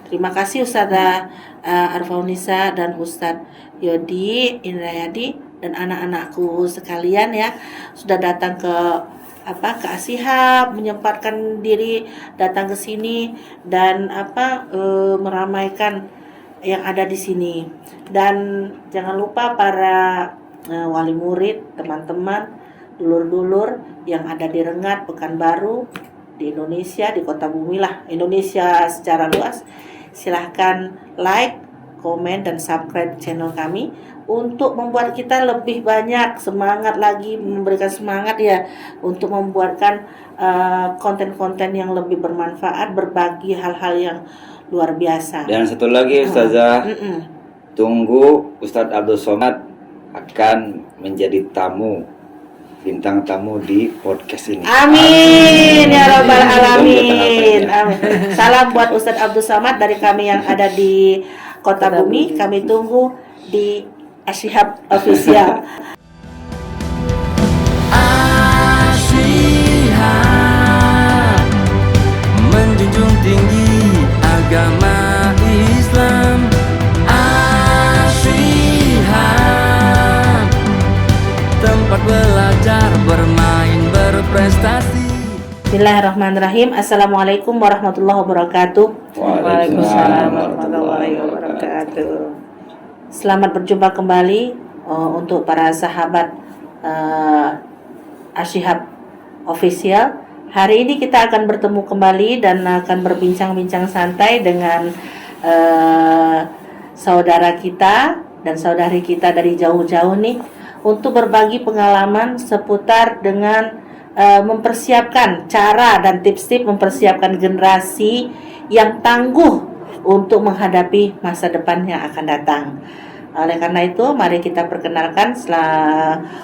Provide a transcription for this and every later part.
Terima kasih Ustazah Arfaunisa dan Ustadz Yodi Indrayadi dan anak-anakku sekalian ya, sudah datang ke Ashihab, menyempatkan diri datang ke sini dan meramaikan yang ada di sini. Dan jangan lupa para wali murid, teman-teman, dulur-dulur yang ada di Rengat, Pekanbaru, di Indonesia, di Kota Bumi lah, Indonesia secara luas. Silahkan like, komen, dan subscribe channel kami untuk membuat kita lebih banyak semangat lagi, memberikan semangat ya untuk membuatkan konten-konten yang lebih bermanfaat, berbagi hal-hal yang luar biasa. Dan satu lagi Ustazah, tunggu Ustadz Abdul Somad akan menjadi bintang tamu di podcast ini. Amin ya rabbal alamin. Amin. Salam buat Ustadz Abdul Somad dari kami yang ada di Kota Bumi. Kami tunggu di Ashihab Official. Ashihab menjunjung tinggi agama Islam. Ashihab tempat belajar, bermain, berprestasi. Bismillahirrahmanirrahim. Assalamualaikum warahmatullahi wabarakatuh. Waalaikumsalam warahmatullahi wabarakatuh. Selamat berjumpa kembali untuk para sahabat Ashihab Official. Hari ini kita akan bertemu kembali dan akan berbincang-bincang santai dengan saudara kita dan saudari kita dari jauh-jauh nih, untuk berbagi pengalaman seputar dengan mempersiapkan cara dan tips-tips mempersiapkan generasi yang tangguh untuk menghadapi masa depan yang akan datang. Oleh karena itu, mari kita perkenalkan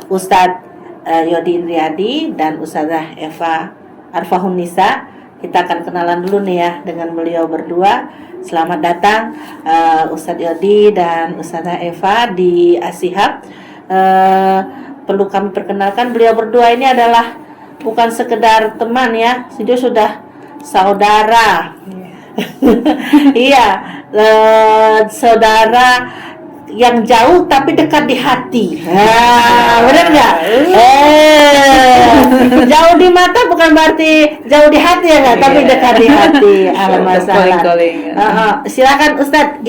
Ustadz Yodi Indrayadi dan Ustazah Eva Arfaunisa. Kita akan kenalan dulu nih ya dengan beliau berdua. Selamat datang Ustadz Yodi dan Ustazah Eva di Ashihab. Perlu kami perkenalkan, beliau berdua ini adalah bukan sekedar teman ya, dia sudah saudara. Iya, saudara yang jauh tapi dekat di hati. Benar nggak? Jauh di mata bukan berarti jauh di hati ya nggak, tapi dekat di hati. Masalah. Silakan Ustadz,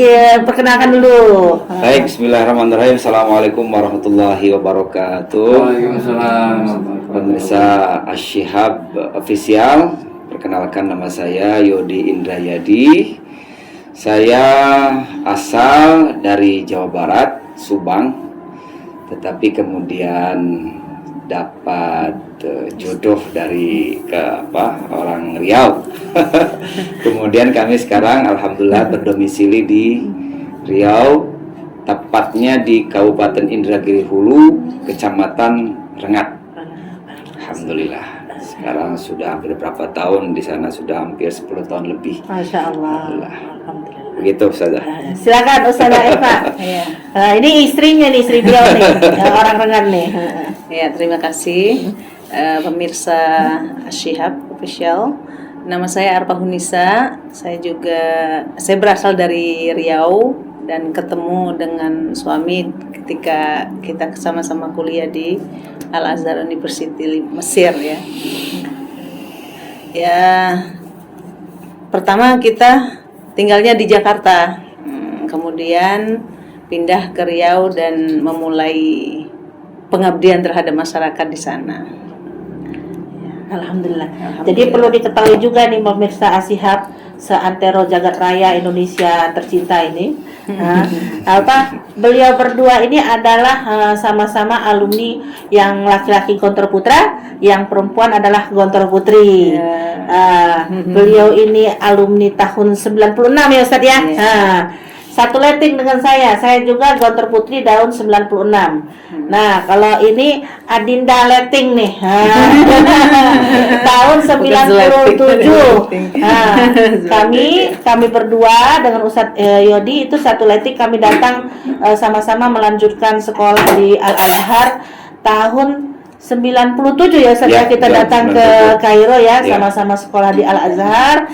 perkenalkan dulu. Baik, bismillahirrahmanirrahim. Assalamualaikum warahmatullahi wabarakatuh. Waalaikumsalam. Pemirsa Ashihab Official, perkenalkan nama saya Yodi Indrayadi. Saya asal dari Jawa Barat, Subang, tetapi kemudian dapat jodoh dari orang Riau. Kemudian kami sekarang alhamdulillah berdomisili di Riau, tepatnya di Kabupaten Indragiri Hulu, Kecamatan Rengat. Alhamdulillah. Sekarang sudah hampir berapa tahun di sana, sudah hampir 10 tahun lebih. Masya Allah. Alhamdulillah. Begitu Ustazah. Silakan Ustazah Eva. Ini istrinya nih, istri beliau nih, orang Rengat nih. Ya, terima kasih pemirsa Ashihab Official. Nama saya Arfaunisa. Saya berasal dari Riau dan ketemu dengan suami ketika kita sama-sama kuliah di Al-Azhar University Mesir ya. Ya, pertama kita tinggalnya di Jakarta, kemudian pindah ke Riau dan memulai pengabdian terhadap masyarakat di sana. Alhamdulillah. Jadi perlu diketahui juga nih pemirsa Ashihab, seantero jagat raya Indonesia tercinta ini, beliau berdua ini adalah sama-sama alumni, yang laki-laki Gontor Putra, yang perempuan adalah Gontor Putri. Beliau ini alumni tahun 96 ya Ustaz ya. Satu letting dengan saya juga Gontor Putri tahun 96. Nah, kalau ini Adinda letting nih. Tahun 97. Kami berdua dengan Ustadz Yodi itu satu letting, kami datang sama-sama melanjutkan sekolah di Al-Azhar tahun 97 ya Ustaz, Ya, kita tahun datang ke 97. Kairo ya, Ya. sama-sama sekolah di Al Azhar,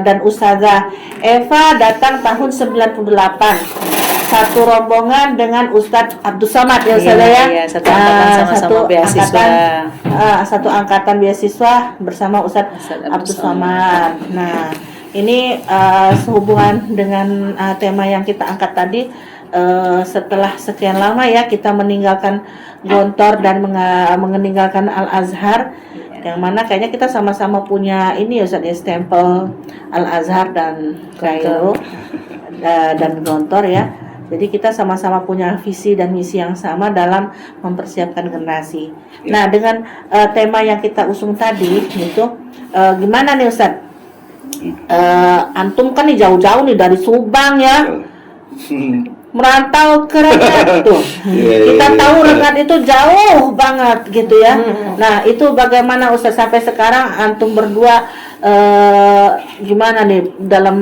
dan Ustazah Eva datang tahun 98, satu rombongan dengan Ustadz Abdus Somad ya Ustazah ya. Iya, satu angkatan sama-sama beasiswa. Satu angkatan beasiswa bersama Ustadz Ustadz Abdus Abdus Somad. Nah, ini sehubungan dengan tema yang kita angkat tadi. Setelah sekian lama ya kita meninggalkan Gontor dan meninggalkan Al Azhar, yang mana kayaknya kita sama-sama punya ini ya Ustaz ya, stempel Al Azhar dan Kairo dan Gontor ya. Jadi kita sama-sama punya visi dan misi yang sama dalam mempersiapkan generasi. Nah, dengan tema yang kita usung tadi itu gimana nih Ustaz? Antum kan nih jauh-jauh nih dari Subang ya. Merantau ke Rengat tuh. Kita tahu Rengat itu jauh banget gitu ya. Nah, itu bagaimana Ustaz sampai sekarang antum berdua gimana nih dalam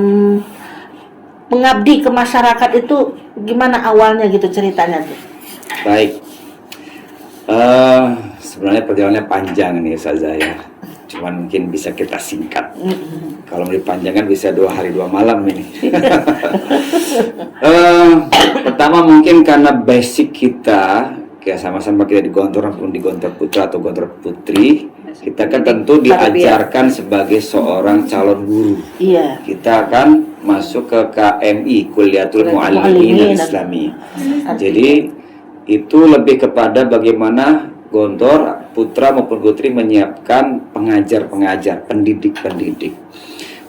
mengabdi ke masyarakat itu, gimana awalnya gitu ceritanya tuh? Baik. Sebenarnya perjalanannya panjang nih Ustazah ya. Cuman mungkin bisa kita singkat. Kalau mau dipanjangkan bisa 2 hari 2 malam ini. Pertama mungkin karena basic kita, kayak sama-sama kita di Gontor maupun di Gontor Putra atau Gontor Putri, kita kan tentu diajarkan sebagai seorang calon guru. Iya. Kita akan masuk ke KMI, Kuliatul Muallimin Islami. Jadi itu lebih kepada bagaimana Gontor Putra maupun Putri menyiapkan pengajar-pengajar, pendidik-pendidik.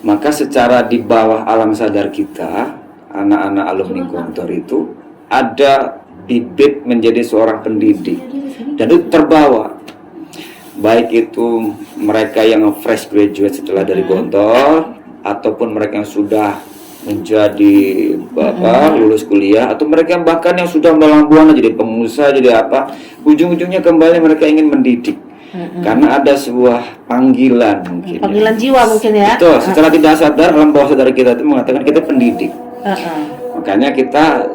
Maka secara di bawah alam sadar kita, anak-anak alumni Gontor itu ada bibit menjadi seorang pendidik, dan itu terbawa. Baik itu mereka yang fresh graduate setelah dari Gontor, ataupun mereka yang sudah menjadi lulus kuliah, atau mereka yang bahkan yang sudah melalang buana jadi pengusaha, jadi apa, ujung-ujungnya kembali mereka ingin mendidik. Karena ada sebuah panggilan mungkin. Panggilan jiwa mungkin ya. Betul, secara tidak sadar alam bawah sadar kita itu mengatakan kita pendidik. Makanya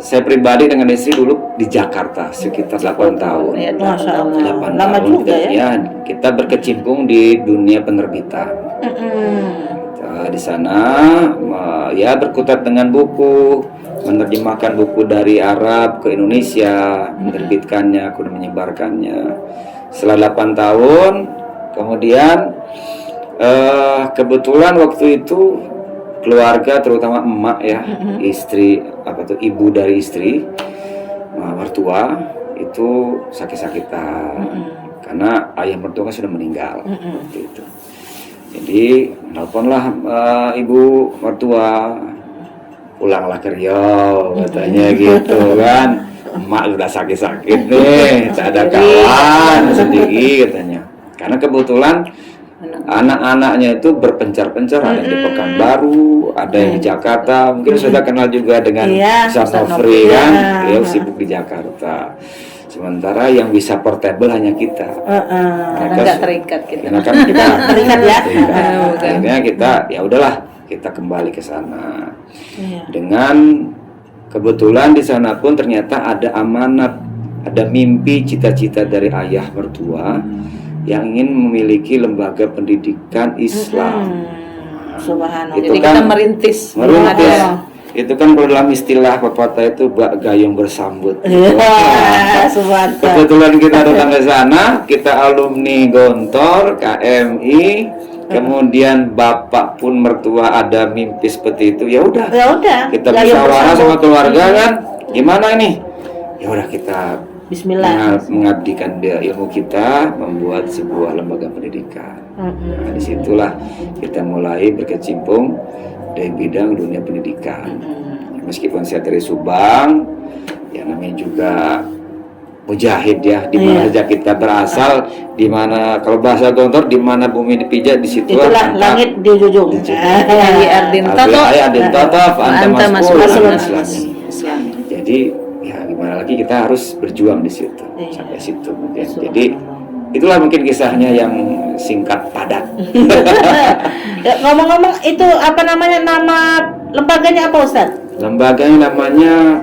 saya pribadi dengan istri dulu di Jakarta sekitar 8 tahun. Ya, Masya Allah. 8 Lama tahun juga ya. kita berkecimpung di dunia penerbitan. Di sana ya berkutat dengan buku, menerjemahkan buku dari Arab ke Indonesia, menerbitkannya, kemudian menyebarkannya. Setelah 8 tahun, kemudian kebetulan waktu itu keluarga, terutama emak ya, istri ibu dari istri, mertua itu sakit-sakitan karena ayah mertua kan sudah meninggal waktu itu. Jadi nelponlah ibu mertua, pulanglah ke Riau katanya gitu kan. Emak udah sakit-sakit nih, tak ada kawan sendiri katanya. Karena kebetulan anak-anaknya itu berpencar-pencar, ada yang di Pekanbaru, ada yang di Jakarta. Mungkin sudah kenal juga dengan Ustaz Nofri kan, beliau sibuk di Jakarta. Sementara yang bisa portable hanya kita. Karena nggak terikat gitu. Karena kan kita Terikat ya. Akhirnya kita ya udahlah, kita kembali ke sana. Dengan kebetulan di sana pun ternyata ada amanat, ada mimpi, cita-cita dari ayah mertua yang ingin memiliki lembaga pendidikan Islam. Subhanallah. Itu Jadi kan kita merintis. itu kan kalau dalam istilah pepatah itu bak gayung bersambut. Subhanallah. Kebetulan kita datang ke sana, kita alumni Gontor, KMI, kemudian bapak pun mertua ada mimpi seperti itu. Ya udah. Kita musyawarah sama keluarga kan, gimana ini? Ya udah kita Bismillah. mengabdikan ilmu kita, membuat sebuah lembaga pendidikan. Nah, disitulah kita mulai berkecimpung dari bidang dunia pendidikan. Meskipun saya dari Subang, ya namanya juga mujahid ya, di mana saja kita berasal, di mana kalau bahasa Gontor, di mana bumi dipijak di situ Itulah langit di ujung. Ardin Tataf, anta mas'ulun Islami. Jadi ya gimana lagi, kita harus berjuang di situ sampai situ mungkin. Jadi itulah mungkin kisahnya yang singkat padat. Ya, ngomong-ngomong itu apa namanya, nama lembaganya apa Ustaz? Lembaganya namanya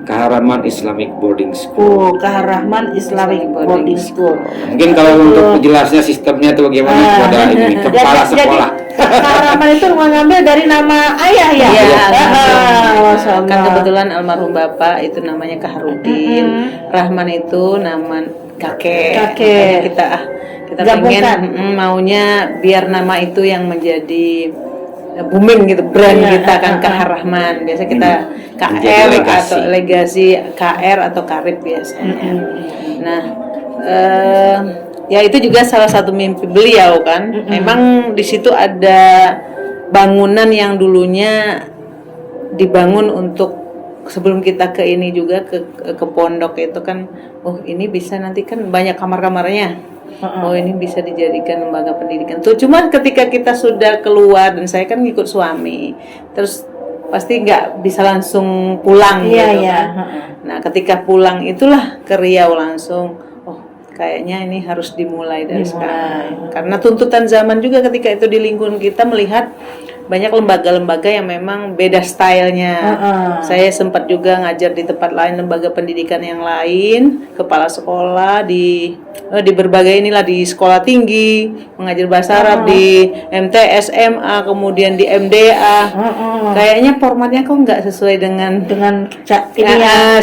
Kaharaman Islamic Boarding School. Kaharaman Islamic Boarding School. Mungkin kalau untuk penjelasnya sistemnya itu bagaimana kepada ini kepala sekolah. Kaharaman itu mengambil dari nama ayah ya. Iya, Masya Allah. kan kebetulan almarhum bapak itu namanya Kaharudin. Rahman itu nama kakek. Makanya kita pengen maunya biar nama itu yang menjadi booming gitu, brand kita kan Kahar Rahman. Biasa kita KR atau legasi KR atau Karib biasanya. Nah, ya itu juga salah satu mimpi beliau kan. Emang di situ ada bangunan yang dulunya dibangun untuk sebelum kita ke ini juga ke pondok itu kan, oh ini bisa nanti kan banyak kamar-kamarnya. Oh ini bisa dijadikan lembaga pendidikan. Tuh cuma ketika kita sudah keluar dan saya kan ngikut suami, terus pasti nggak bisa langsung pulang gitu kan. Nah ketika pulang itulah ke Riau langsung. Oh kayaknya ini harus dimulai dari sekarang. Karena tuntutan zaman juga ketika itu di lingkungan kita melihat banyak lembaga-lembaga yang memang beda stylenya. Saya sempat juga ngajar di tempat lain, lembaga pendidikan yang lain, kepala sekolah di berbagai inilah, di sekolah tinggi, mengajar bahasa Arab di MTS, SMA, kemudian di MDA. Kayaknya formatnya kok nggak sesuai dengan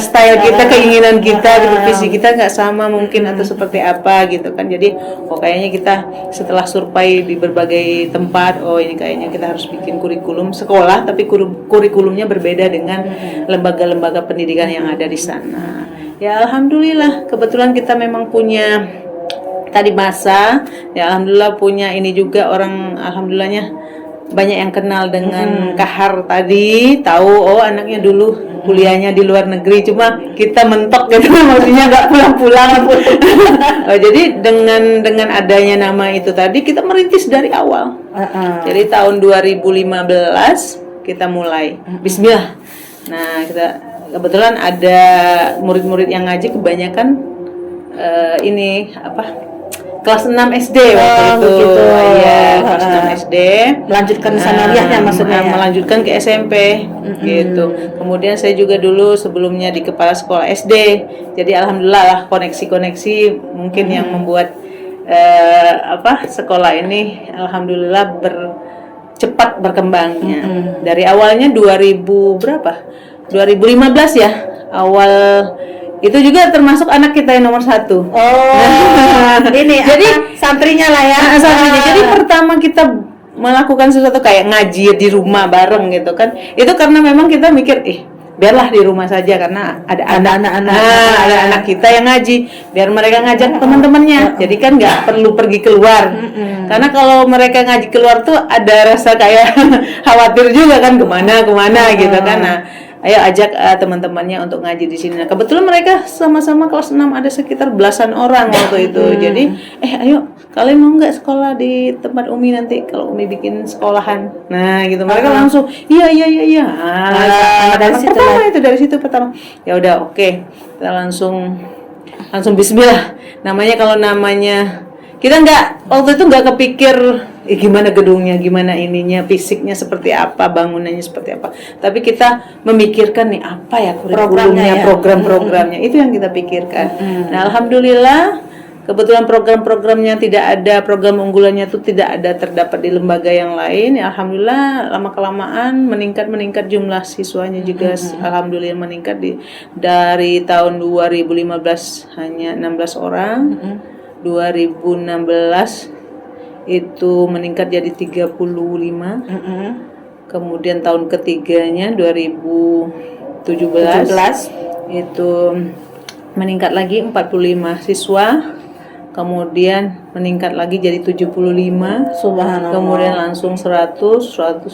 style kita, keinginan kita, gitu, visi kita nggak sama mungkin atau seperti apa gitu kan. Jadi kayaknya kita setelah survei di berbagai tempat, ini kayaknya kita harus bikin kurikulum sekolah, tapi kurikulumnya berbeda dengan lembaga-lembaga pendidikan yang ada di sana. Ya alhamdulillah, kebetulan kita memang punya tadi masa, ya alhamdulillah punya ini juga orang, alhamdulillahnya banyak yang kenal dengan Kahar tadi, tahu anaknya dulu kuliahnya di luar negeri, cuma kita mentok gitu, maksudnya nggak pulang-pulang. Jadi dengan adanya nama itu tadi kita merintis dari awal. Jadi tahun 2015 kita mulai. Bismillah. Nah kita kebetulan ada murid-murid yang ngaji kebanyakan kelas 6 SD waktu itu. Iya, kelas 6 SD. Melanjutkan sanawiyahnya maksudnya. Melanjutkan ke SMP gitu. Kemudian saya juga dulu sebelumnya di kepala sekolah SD. Jadi alhamdulillah lah koneksi-koneksi mungkin yang membuat sekolah ini alhamdulillah cepat berkembangnya. Dari awalnya 2015 ya. Awal itu juga termasuk anak kita yang nomor 1. Ini jadi santrinya lah ya. Santrinya. Jadi pertama kita melakukan sesuatu kayak ngaji di rumah bareng gitu kan. Itu karena memang kita mikir, biarlah di rumah saja karena ada anak kita yang ngaji, biar mereka ngajak teman-temannya. Jadi kan nggak perlu pergi keluar. Karena kalau mereka ngaji keluar tuh ada rasa kayak khawatir juga kan kemana gitu kan. Nah, ayo ajak teman-temannya untuk ngaji di sini. Nah, kebetulan mereka sama-sama kelas 6, ada sekitar belasan orang waktu itu. Jadi, ayo kalian mau nggak sekolah di tempat Umi nanti kalau Umi bikin sekolahan. Nah, gitu. Mereka langsung iya. Dari situ pertama. Ya udah, oke. Kita langsung bismillah. Kalau namanya kita waktu itu nggak kepikir gimana gedungnya, gimana ininya, fisiknya seperti apa, bangunannya seperti apa. Tapi kita memikirkan nih apa ya kurikulumnya, program-programnya, itu yang kita pikirkan. Nah, alhamdulillah kebetulan program-programnya tidak ada, program unggulannya itu tidak ada terdapat di lembaga yang lain. Ya, alhamdulillah lama kelamaan meningkat jumlah siswanya juga alhamdulillah meningkat dari tahun 2015 hanya 16 orang. 2016 itu meningkat jadi 35. Kemudian tahun ketiganya 2017 itu meningkat lagi 45 siswa. Kemudian meningkat lagi jadi 75. Subhanallah. Kemudian langsung 150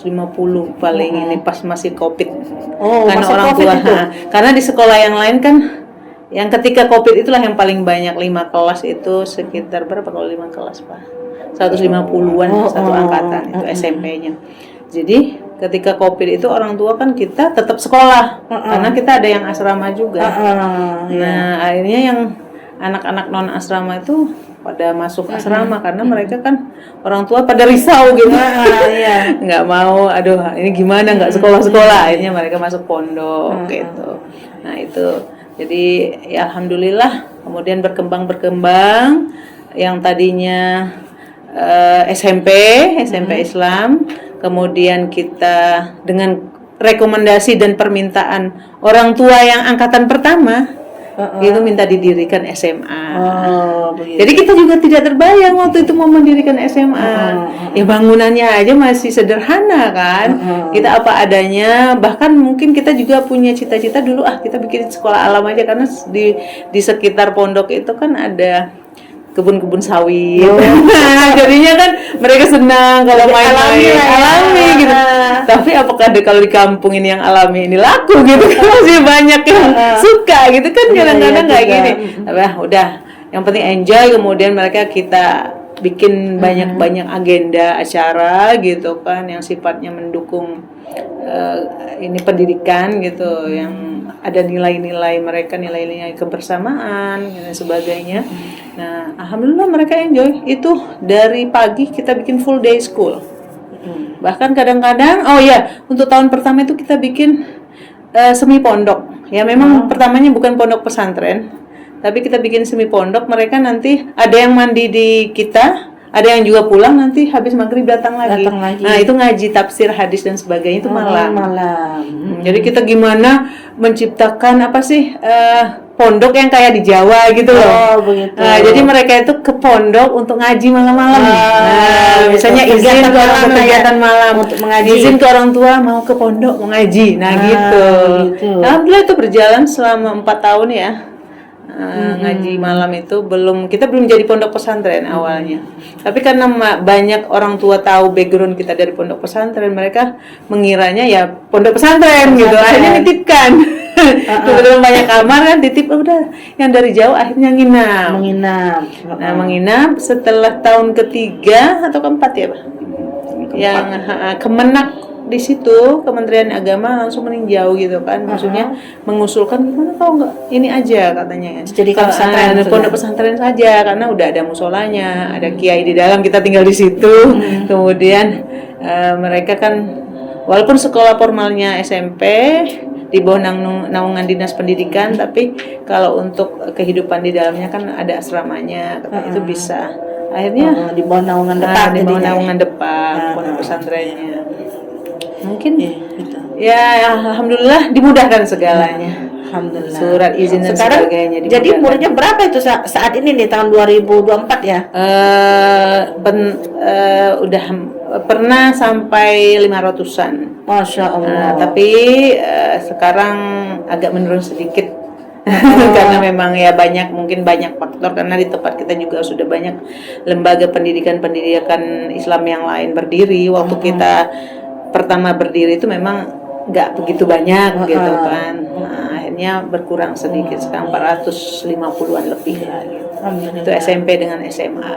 paling ini pas masih Covid. Karena orang COVID tua. itu. Karena di sekolah yang lain kan yang ketika Covid itulah yang paling banyak, 5 kelas itu sekitar berapa kalau 5 kelas Pak? 150-an satu angkatan itu SMP-nya. Jadi ketika Covid itu orang tua kan kita tetap sekolah karena kita ada yang asrama juga. Nah akhirnya yang anak-anak non asrama itu pada masuk asrama karena mereka kan orang tua pada risau gitu. Iya. Nggak mau, aduh ini gimana nggak sekolah-sekolah, akhirnya mereka masuk pondok gitu. Nah itu, jadi ya alhamdulillah kemudian berkembang yang tadinya SMP Islam, kemudian kita dengan rekomendasi dan permintaan orang tua yang angkatan pertama itu minta didirikan SMA. Jadi kita juga tidak terbayang waktu itu mau mendirikan SMA. Ya bangunannya aja masih sederhana kan. Kita apa adanya, bahkan mungkin kita juga punya cita-cita dulu kita bikin sekolah alam aja karena di sekitar pondok itu kan ada kebun-kebun sawit. Jadinya kan mereka senang kalau main-main alami gitu. Tapi apakah kalau di kampung ini yang alami ini laku gitu kan, masih banyak yang suka gitu kan, kadang-kadang kayak gini. Tapi udah, yang penting enjoy. Kemudian mereka kita bikin banyak-banyak agenda acara gitu kan yang sifatnya mendukung ini pendidikan gitu, yang ada nilai-nilai mereka, nilai-nilai kebersamaan dan sebagainya. Nah, alhamdulillah mereka enjoy. Itu dari pagi kita bikin full day school. Bahkan kadang-kadang, untuk tahun pertama itu kita bikin semi pondok. Ya memang pertamanya bukan pondok pesantren, tapi kita bikin semi pondok. Mereka nanti ada yang mandi di kita, ada yang juga pulang nanti habis maghrib datang lagi. Nah itu ngaji tafsir hadis dan sebagainya itu malam. Jadi kita gimana menciptakan pondok yang kayak di Jawa gitu loh. Begitu. Nah, jadi mereka itu ke pondok untuk ngaji malam-malam. Misalnya izin ke orang kegiatan malam untuk mengaji. Izin ke orang tua mau ke pondok mau ngaji. Nah, gitu. Alhamdulillah itu berjalan selama 4 tahun ya. Ngaji malam itu kita belum jadi pondok pesantren awalnya. Tapi karena banyak orang tua tahu background kita dari pondok pesantren, mereka mengiranya ya pondok pesantren gitu. Akhirnya nitipkan. Kebetulan banyak kamar kan, titip udah yang dari jauh akhirnya menginap. Nah, menginap setelah tahun ketiga atau keempat ya, Pak? Yang Kemenak di situ, Kementerian Agama langsung meninjau gitu kan, maksudnya mengusulkan gimana kalau nggak ini aja katanya, jadi pondok pesantren saja karena udah ada musolanya, ada kiai di dalam, kita tinggal di situ. Kemudian mereka kan walaupun sekolah formalnya SMP di bawah naungan dinas pendidikan, tapi kalau untuk kehidupan di dalamnya kan ada asramanya, itu bisa. Akhirnya di bawah naungan depan, pondok pesantrennya. Mungkin ya alhamdulillah dimudahkan segalanya. Alhamdulillah. Surat izin dan sekarang, sebagainya dimudahkan. Jadi muridnya berapa itu saat ini nih tahun 2024 ya? Udah pernah sampai 500-an. Masya Allah. Tapi sekarang agak menurun sedikit. Karena memang ya mungkin banyak faktor, karena di tempat kita juga sudah banyak lembaga pendidikan Islam yang lain berdiri. Waktu kita pertama berdiri itu memang nggak begitu banyak gitu kan. Nah, akhirnya berkurang sedikit, sekarang 450-an lebih lah gitu. Itu SMP dengan SMA.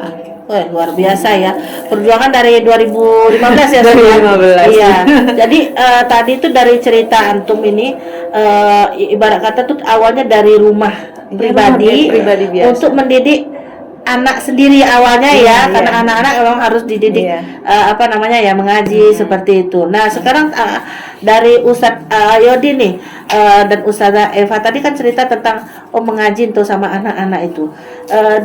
Wah, luar biasa ya. Perjuangan dari 2015 ya. 2015. Iya. Jadi tadi itu dari cerita antum ini ibarat kata tuh awalnya dari rumah pribadi biasa. Untuk mendidik anak sendiri awalnya karena anak-anak memang harus dididik mengaji seperti itu. Nah, sekarang dari Ustadz Yodi nih dan Ustazah Eva tadi kan cerita tentang mengaji tuh sama anak-anak itu.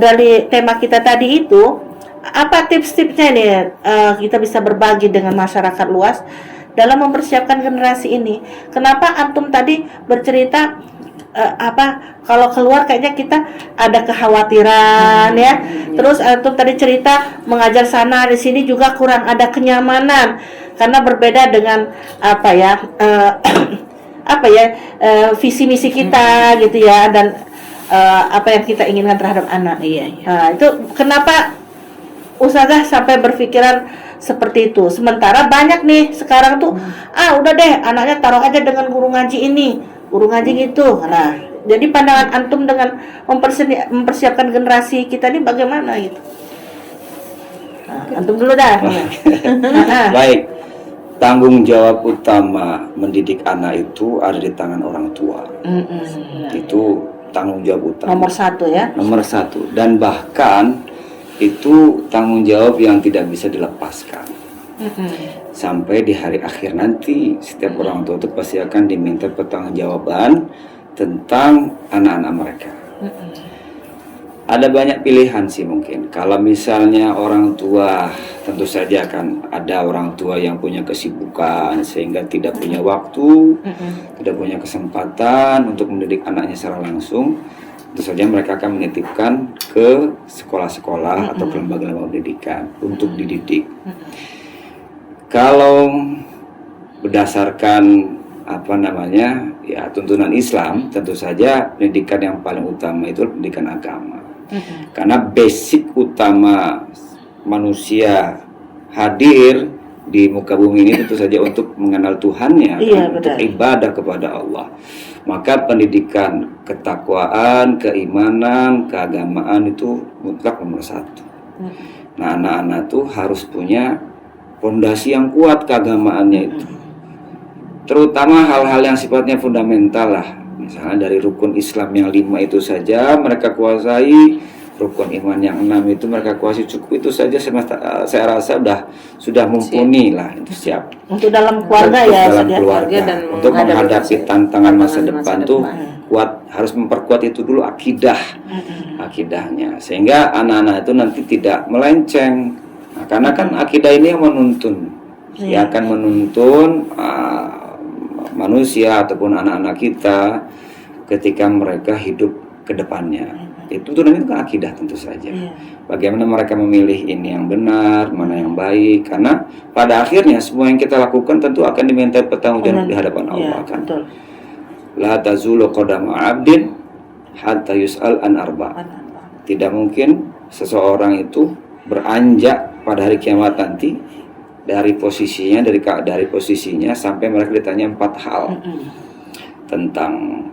Dari tema kita tadi itu, apa tips-tipsnya nih kita bisa berbagi dengan masyarakat luas dalam mempersiapkan generasi ini? Kenapa antum tadi bercerita kalau keluar kayaknya kita ada kekhawatiran ya. Terus antum tadi cerita mengajar sana di sini juga kurang ada kenyamanan karena berbeda dengan visi misi kita gitu ya, dan apa yang kita inginkan terhadap anak. Nah, itu kenapa Ustazah sampai berpikiran seperti itu? Sementara banyak nih sekarang tuh udah deh anaknya taruh aja dengan guru ngaji ini, guru ngaji gitu. Nah, jadi pandangan antum dengan mempersiapkan generasi kita ini bagaimana gitu? Antum dulu dah. Baik, tanggung jawab utama mendidik anak itu ada di tangan orang tua. Itu tanggung jawab utama. Nomor satu ya. Nomor satu. Dan bahkan itu tanggung jawab yang tidak bisa dilepaskan. Sampai di hari akhir nanti setiap orang tua itu pasti akan diminta pertanggungjawaban tentang anak-anak mereka. Ada banyak pilihan sih mungkin. Kalau misalnya orang tua, tentu saja kan ada orang tua yang punya kesibukan sehingga tidak punya waktu, tidak punya kesempatan untuk mendidik anaknya secara langsung. Tentu saja mereka akan menitipkan ke sekolah-sekolah atau ke lembaga-lembaga pendidikan untuk dididik. Kalau berdasarkan tuntunan Islam, tentu saja pendidikan yang paling utama itu pendidikan agama. Karena basic utama manusia hadir di muka bumi ini tentu saja untuk mengenal Tuhannya, untuk ibadah kepada Allah. Maka pendidikan ketakwaan, keimanan, keagamaan itu mutlak nomor satu. Nah, anak-anak tuh harus punya fondasi yang kuat keagamaannya itu. Terutama hal-hal yang sifatnya fundamental lah. Misalnya dari rukun Islam yang 5 itu saja mereka kuasai, rukun iman yang 6 itu mereka kuasai, cukup itu saja saya rasa sudah mumpuni lah, itu siap. Untuk dalam keluarga ya, dalam keluarga dan untuk menghadapi tantangan masa depan tuh kuat, harus memperkuat itu dulu akidahnya, sehingga anak-anak itu nanti tidak melenceng. Nah, karena kan akidah ini yang menuntun, ya akan menuntun manusia ataupun anak-anak kita ketika mereka hidup ke depannya. Itu tuntunan itu kan akidah tentu saja. Bagaimana mereka memilih ini yang benar, mana yang baik, karena pada akhirnya semua yang kita lakukan tentu akan diminta pertanggungjawaban di hadapan Allah kan. La tazulu qadama 'abdin hatta yus'al an arba. Tidak mungkin seseorang itu beranjak pada hari kiamat nanti dari posisinya sampai mereka ditanya 4 hal. Tentang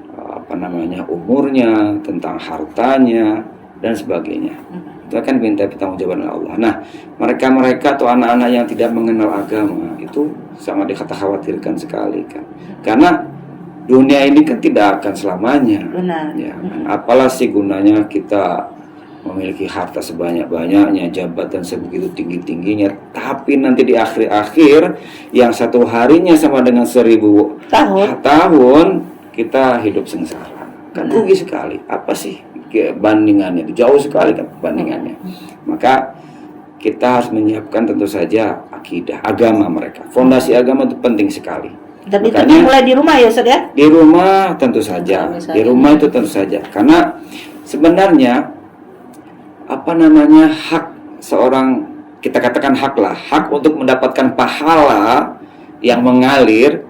umurnya, tentang hartanya dan sebagainya. Itu akan diminta pertanggungjawaban oleh Allah. Nah, mereka atau anak-anak yang tidak mengenal agama itu sangat dikhawatirkan sekali kan. Karena dunia ini kan tidak akan selamanya. Ya, apalah sih gunanya kita memiliki harta sebanyak-banyaknya, jabatan sebegitu tinggi-tingginya, tapi nanti di akhir-akhir yang satu harinya sama dengan 1000 tahun kita hidup sengsara. Kan rugi sekali. Apa sih bandingannya? Jauh sekali kan bandingannya. Maka kita harus menyiapkan tentu saja akidah, agama mereka. Fondasi agama itu penting sekali. Dan itu dimulai di rumah ya Ustaz ya? Di rumah tentu saja. Di rumah itu tentu saja. Karena sebenarnya hak seorang, kita katakan hak untuk mendapatkan pahala yang mengalir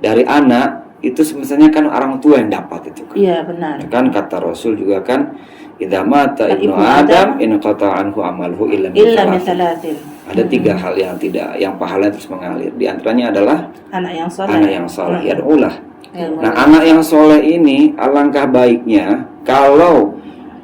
dari anak itu sebenarnya kan orang tua yang dapat itu kan. Iya benar. Kan kata Rasul juga kan, idza mata ibnu Adam in qata'a anhu amaluhu illa min salatin. Ada 3 hal yang pahala terus mengalir. Di antaranya adalah anak yang saleh. Ya ulah. Nah, anak yang soleh ini alangkah baiknya kalau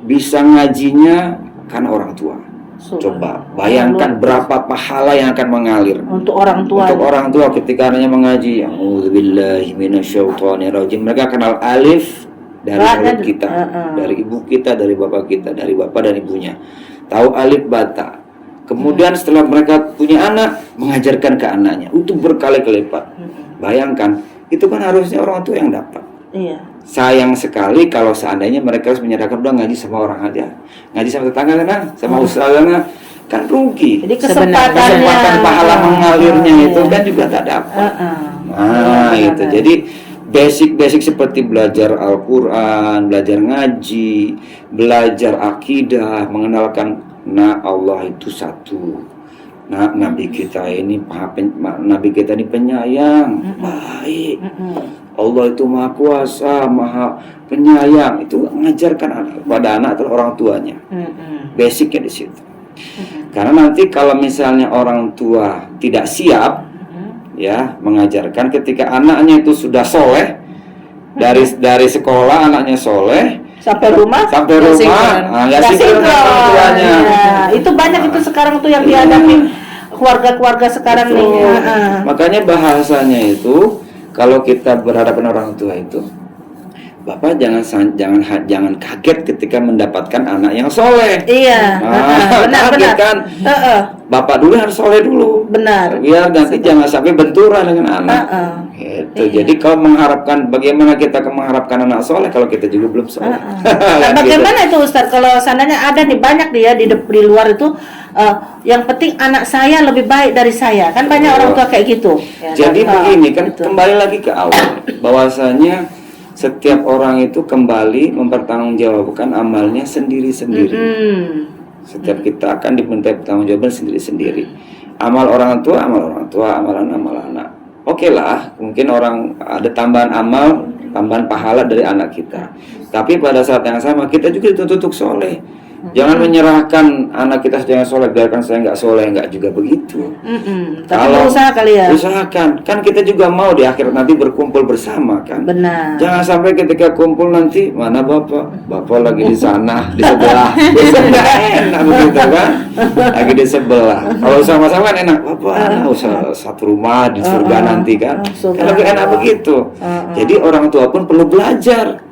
bisa ngajinya kan orang tua. Coba bayangkan berapa pahala yang akan mengalir untuk orang tua. Untuk orang tua ketika anaknya mengaji, a'udzubillahi minasyaitonirrajim. Mereka kenal alif dari mulut kita, dari ibu kita, dari bapak kita, dari bapak dan ibunya. Tahu alif bata. Kemudian setelah mereka punya anak, mengajarkan ke anaknya. Itu berkali-kali lipat. Bayangkan, itu kan harusnya orang tua yang dapat. Iya. Sayang sekali kalau seandainya mereka harus menyerahkan udah ngaji sama orang aja, ngaji sama tetangga sana, sama ustaz sana, kan rugi. Jadi kesempatan pahala mengalirnya itu kan juga tak dapat. Itu. Jadi basic seperti belajar Al-Quran, belajar ngaji, belajar akidah, mengenalkan Allah itu satu. Nah, Nabi kita ini penyayang, baik. Allah itu Maha Kuasa, Maha Penyayang. Itu mengajarkan pada anak atau orang tuanya. Basicnya di situ. Karena nanti kalau misalnya orang tua tidak siap, ya mengajarkan ketika anaknya itu sudah soleh, dari sekolah anaknya soleh, sampai rumah nggak sinkron orang tuanya. Itu banyak itu sekarang tuh yang dihadapi keluarga-keluarga sekarang nih. Makanya bahasanya itu kalau kita berhadapan orang tua itu Bapak jangan kaget ketika mendapatkan anak yang soleh. Iya. Benar. Kaget kan? Bapak dulu harus soleh dulu. Benar. Biar nanti jangan sampai benturan dengan anak. Gitu. Iya. Jadi kalau mengharapkan, bagaimana kita mengharapkan anak soleh kalau kita juga belum soleh? Nah, bagaimana itu Ustaz? Kalau seandainya ada nih banyak dia di luar itu, yang penting anak saya lebih baik dari saya, kan banyak orang tua kayak gitu. Jadi begini kan, gitu. kembali lagi ke awal, bahwasanya setiap orang itu kembali mempertanggungjawabkan amalnya sendiri-sendiri. Setiap kita akan diminta pertanggungjawaban sendiri-sendiri. Amal orang tua, amal anak. Oke lah, mungkin orang ada tambahan amal, tambahan pahala dari anak kita. Tapi pada saat yang sama kita juga dituntut untuk soleh. Jangan menyerahkan anak kita jangan soleh, biarkan saya nggak soleh, nggak juga begitu. Tapi berusaha kali ya. Usahakan, kan kita juga mau di akhirat nanti berkumpul bersama kan. Benar. Jangan sampai ketika kumpul nanti mana bapak lagi di sana di sebelah, nggak enak begitu kan? Lagi di sebelah. Kalau sama-sama kan enak, bapak satu rumah di surga nanti kan. Kan lebih enak begitu. Jadi orang tua pun perlu belajar.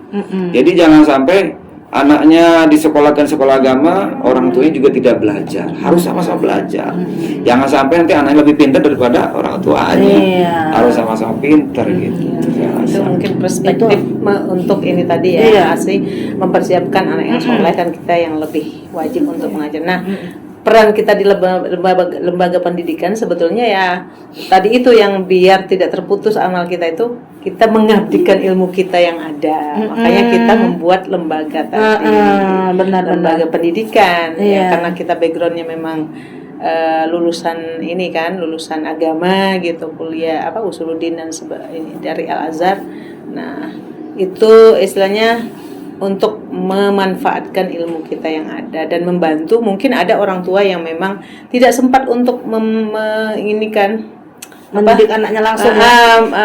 Jadi jangan sampai anaknya disekolahkan sekolah agama, orang tuanya juga tidak belajar. Harus sama-sama belajar. Jangan sampai nanti anaknya lebih pintar daripada orang tuanya. Harus sama-sama pintar gitu. Itu mungkin perspektif untuk ini tadi ya, asli mempersiapkan anak yang soleh, kan kita yang lebih wajib untuk mengajar. Nah, peran kita di lembaga pendidikan sebetulnya ya tadi itu yang biar tidak terputus amal kita itu, kita mengabdikan ilmu kita yang ada. Makanya kita membuat lembaga tadi, lembaga pendidikan ya, karena kita backgroundnya memang lulusan ini kan, lulusan agama gitu, kuliah Usuluddin dan ini dari Al Azhar. Nah, itu istilahnya untuk memanfaatkan ilmu kita yang ada dan membantu. Mungkin ada orang tua yang memang tidak sempat untuk mendidik anaknya langsung,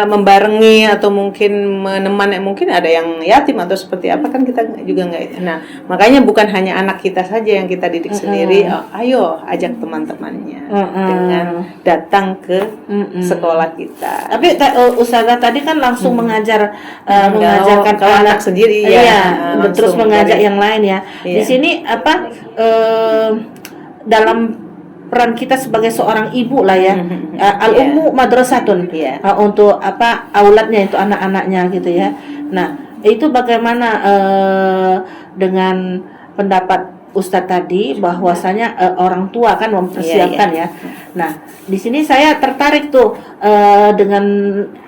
membarengi atau mungkin menemani, mungkin ada yang yatim atau seperti apa, kan kita juga nggak. Nah, makanya bukan hanya anak kita saja yang kita didik sendiri. Ayo ajak teman-temannya dengan datang ke sekolah kita. Tapi Ustazah tadi kan langsung mengajarkan kalau anak sendiri terus mengajak yang lain ya. Di sini dalam peran kita sebagai seorang ibu lah ya, al-ummu madrasatun, untuk auladnya itu anak-anaknya gitu ya. Nah, itu bagaimana dengan pendapat Ustadz tadi bahwasanya orang tua kan mempersiapkan ya. Nah, di sini saya tertarik tuh dengan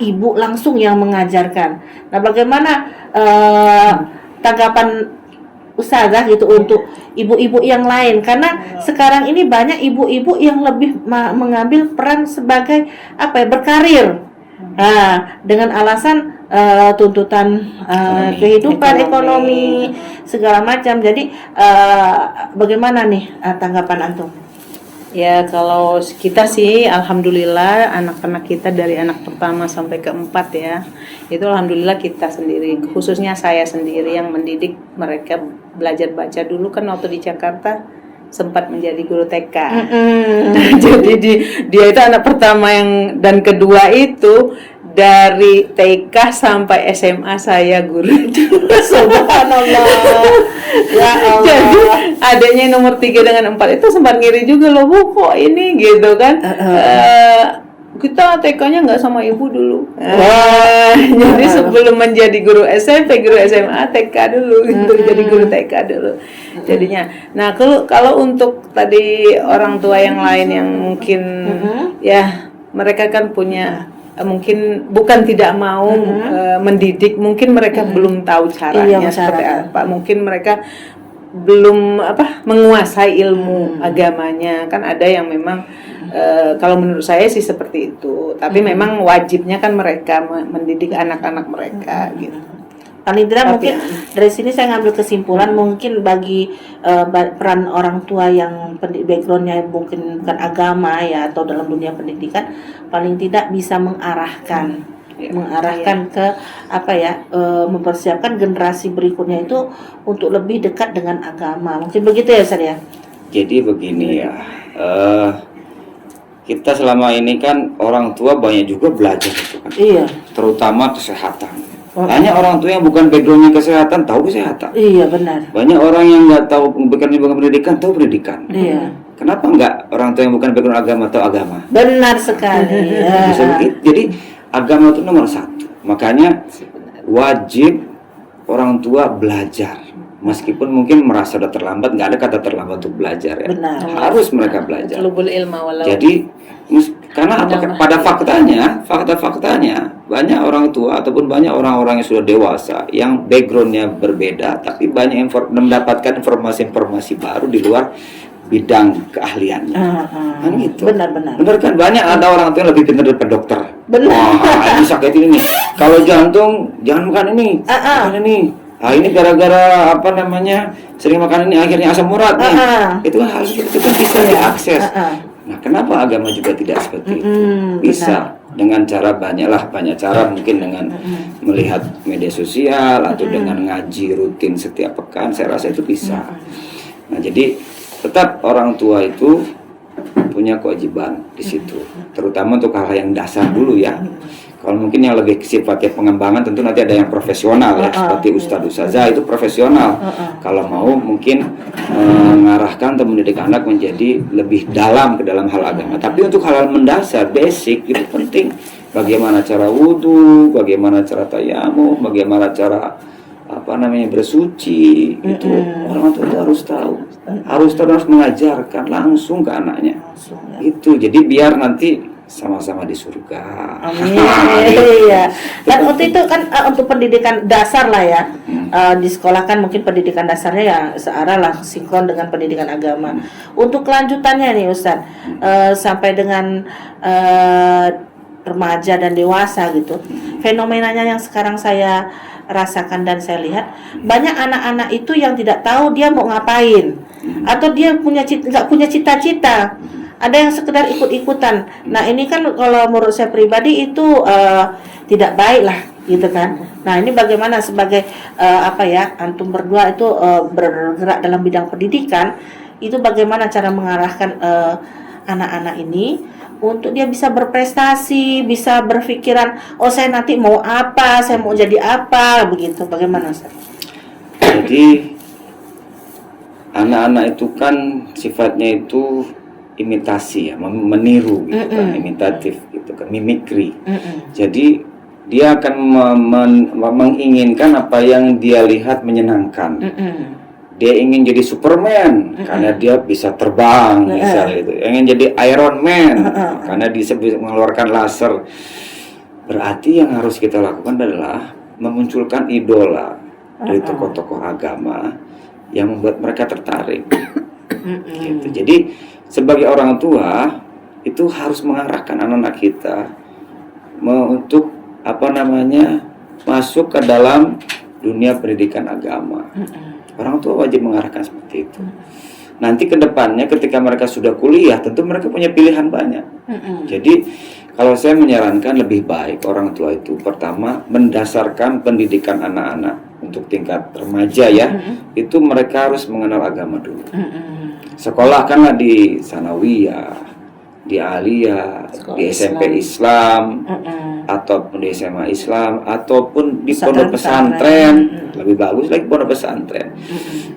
ibu langsung yang mengajarkan. Nah, bagaimana tanggapan Ustazah gitu untuk ibu-ibu yang lain, karena sekarang ini banyak ibu-ibu yang lebih mengambil peran sebagai berkarir, dengan alasan tuntutan kehidupan ekonomi segala macam. Jadi bagaimana nih tanggapan antum? Ya, kalau kita sih alhamdulillah anak-anak kita dari anak pertama sampai keempat ya, itu alhamdulillah kita sendiri, khususnya saya sendiri yang mendidik mereka belajar baca. Dulu kan waktu di Jakarta sempat menjadi guru TK. Jadi dia itu anak pertama dan kedua itu dari TK sampai SMA saya guru. Subhanallah. Ya Allah. Jadi adanya nomor 3 dengan 4 itu sempat ngiri juga loh, Bu, kok ini gitu kan. Kita TK-nya nggak sama ibu dulu. Jadi sebelum menjadi guru SMP, guru SMA, TK dulu gitu. Jadi guru TK dulu. Jadinya. Nah, kalau untuk tadi orang tua yang lain yang mungkin ya mereka kan punya mungkin bukan tidak mau mendidik, mungkin mereka belum tahu caranya seperti apa, mungkin mereka belum menguasai ilmu agamanya. Kan ada yang memang kalau menurut saya sih seperti itu, tapi memang wajibnya kan mereka mendidik anak-anak mereka gitu. Paling tidak mungkin dari sini saya ngambil kesimpulan, mungkin bagi peran orang tua yang backgroundnya mungkin bukan agama ya atau dalam dunia pendidikan, paling tidak bisa mengarahkan ke mempersiapkan generasi berikutnya itu untuk lebih dekat dengan agama. Mungkin begitu ya Ustaz ya. Jadi begini ya, kita selama ini kan orang tua banyak juga belajar itu kan, terutama kesehatan. Banyak orang tua yang bukan backgroundnya kesehatan tahu kesehatan. Iya benar. Banyak orang yang nggak tahu bukan pendidikan tahu pendidikan. Iya. Kenapa nggak orang tua yang bukan background agama tahu agama? Benar sekali. Bisa begitu. Jadi agama itu nomor satu. Makanya wajib orang tua belajar. Meskipun mungkin merasa sudah terlambat, nggak ada kata terlambat untuk belajar ya. Benar. Harus mereka belajar. Lubul ilma walau. Jadi karena apa? Pada faktanya banyak orang tua ataupun banyak orang-orang yang sudah dewasa yang backgroundnya berbeda, tapi banyak mendapatkan informasi-informasi baru di luar bidang keahliannya. Kan gitu. Benar. Benar kan? Banyak ada orang tua yang lebih pintar daripada dokter. Benar. Wah, ini sakit ini nih. Kalau jantung jangan makan ini. Makan ini. Nah, ini gara-gara apa namanya sering makan ini akhirnya asam urat nih. Itu kan harus itu kan bisa diakses. Nah, kenapa agama juga tidak seperti itu? Bisa dengan cara banyak cara mungkin dengan melihat media sosial atau dengan ngaji rutin setiap pekan. Saya rasa itu bisa. Nah, jadi tetap orang tua itu punya kewajiban di situ, terutama untuk hal yang dasar dulu ya. Kalau mungkin yang lebih sifatnya pengembangan tentu nanti ada yang profesional ya, seperti Ustadz Ustazah itu profesional. Kalau mau mungkin mengarahkan atau mendidik anak menjadi lebih dalam ke dalam hal agama. Tapi untuk hal-hal mendasar, basic itu penting. Bagaimana cara wudhu, bagaimana cara tayamum, bagaimana cara bersuci, itu orang tua itu harus tahu. Harus mengajarkan langsung ke anaknya. Itu jadi biar nanti sama-sama di surga. Amin. Iya. Dan untuk itu kan untuk pendidikan dasar lah ya. Di sekolah kan mungkin pendidikan dasarnya ya searah lah, sinkron dengan pendidikan agama. Untuk kelanjutannya nih Ustaz, sampai dengan remaja dan dewasa gitu. Fenomenanya yang sekarang saya rasakan dan saya lihat, banyak anak-anak itu yang tidak tahu dia mau ngapain, atau dia nggak punya cita-cita. Ada yang sekedar ikut-ikutan. Nah ini kan kalau menurut saya pribadi itu tidak baik lah gitu kan. Nah ini bagaimana sebagai antum berdua itu bergerak dalam bidang pendidikan, itu bagaimana cara mengarahkan anak-anak ini untuk dia bisa berprestasi, bisa berpikiran, oh saya nanti mau apa, saya mau jadi apa, begitu. Bagaimana Ustaz? Jadi anak-anak itu kan sifatnya itu imitasi ya, meniru gitu kan, imitatif gitu kan, mimikri. Jadi dia akan menginginkan apa yang dia lihat menyenangkan. Dia ingin jadi Superman karena dia bisa terbang misalnya itu. Ingin jadi Iron Man karena dia bisa mengeluarkan laser. Berarti yang harus kita lakukan adalah memunculkan idola dari tokoh-tokoh agama yang membuat mereka tertarik. Gitu. Jadi sebagai orang tua itu harus mengarahkan anak-anak kita untuk masuk ke dalam dunia pendidikan agama. Orang tua wajib mengarahkan seperti itu. Nanti ke depannya ketika mereka sudah kuliah, tentu mereka punya pilihan banyak. Jadi kalau saya menyarankan lebih baik orang tua itu pertama mendasarkan pendidikan anak-anak untuk tingkat remaja ya, itu mereka harus mengenal agama dulu. Sekolahkanlah di sanawiyah, di aliyah, di SMP Islam, ataupun di SMA Islam, ataupun di pondok pesantren. Lebih bagus lagi pondok pesantren.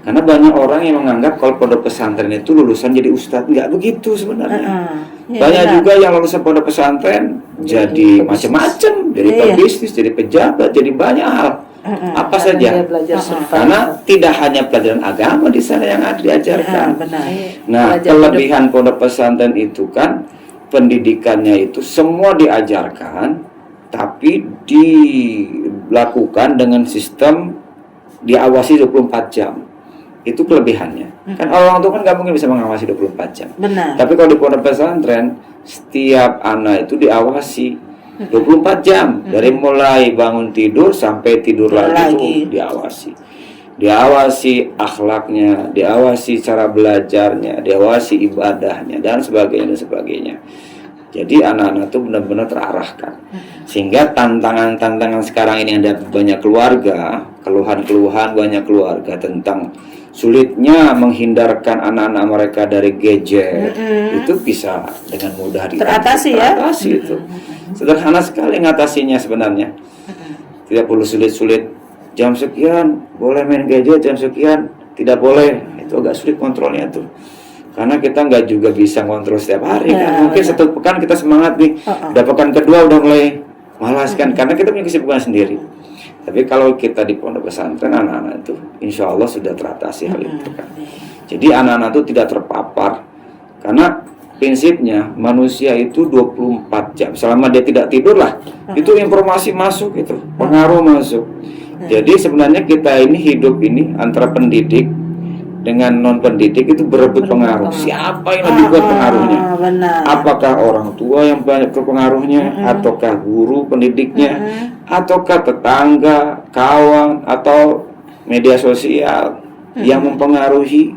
Karena banyak orang yang menganggap kalau pondok pesantren itu lulusan jadi ustadz. Nggak begitu sebenarnya. Banyak juga yang lulusan pondok pesantren jadi macam-macam, jadi pebisnis, jadi pejabat, jadi banyak hal. Apa saja, karena tidak hanya pelajaran agama di sana yang ada diajarkan. Nah, kelebihan pondok pesantren itu kan pendidikannya itu semua diajarkan, tapi dilakukan dengan sistem diawasi 24 jam. Itu kelebihannya. Kan orang tua kan nggak mungkin bisa mengawasi 24 jam. Tapi kalau di pondok pesantren, setiap anak itu diawasi 24 jam dari mulai bangun tidur sampai tidur lagi itu diawasi akhlaknya, diawasi cara belajarnya, diawasi ibadahnya dan sebagainya. Jadi anak-anak itu benar-benar terarahkan. Sehingga tantangan sekarang ini ada banyak keluarga, keluhan-keluhan banyak keluarga tentang sulitnya menghindarkan anak-anak mereka dari gadget. Itu bisa dengan mudah teratasi ya. Itu sederhana sekali ngatasinya sebenarnya. tidak perlu sulit-sulit. Jam sekian boleh main gadget, jam sekian tidak boleh. Itu agak sulit kontrolnya tuh. Karena kita nggak juga bisa kontrol setiap hari kan. Mungkin satu pekan kita semangat nih, udah pekan kedua udah mulai malas kan, karena kita punya kesibukan sendiri. Tapi kalau kita di pondok pesantren, anak-anak itu insya Allah sudah teratasi hal itu kan. Jadi anak-anak itu tidak terpapar. Karena prinsipnya manusia itu 24 jam. Selama dia tidak tidur lah, itu informasi masuk, itu pengaruh masuk. Jadi sebenarnya kita ini hidup ini antara pendidik dengan non pendidik itu berebut pengaruh. Siapa yang lebih kuat pengaruhnya? Benar. Apakah orang tua yang banyak berpengaruhnya, ataukah guru pendidiknya, ataukah tetangga, kawan, atau media sosial yang mempengaruhi,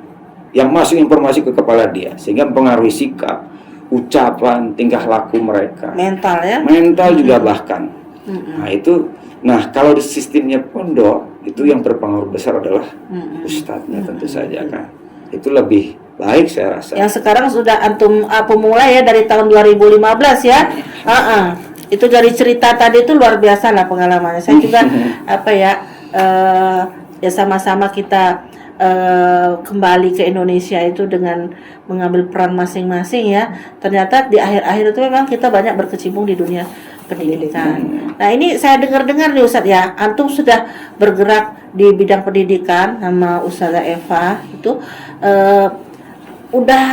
yang masuk informasi ke kepala dia sehingga mempengaruhi sikap, ucapan, tingkah laku mereka. Mental ya? Mental juga bahkan. Nah itu, nah kalau di sistemnya pondok itu yang berpengaruh besar adalah ustadznya tentu saja kan. Itu lebih baik saya rasa. Yang sekarang sudah antum pemula ya dari tahun 2015 ya. Itu dari cerita tadi itu luar biasa lah pengalamannya. Saya juga ya sama-sama kita kembali ke Indonesia itu dengan mengambil peran masing-masing ya. Ternyata di akhir-akhir itu memang kita banyak berkecimpung di dunia pendidikan. Nah ini saya dengar-dengar nih Ustadz ya, antum sudah bergerak di bidang pendidikan sama Ustazah Eva itu udah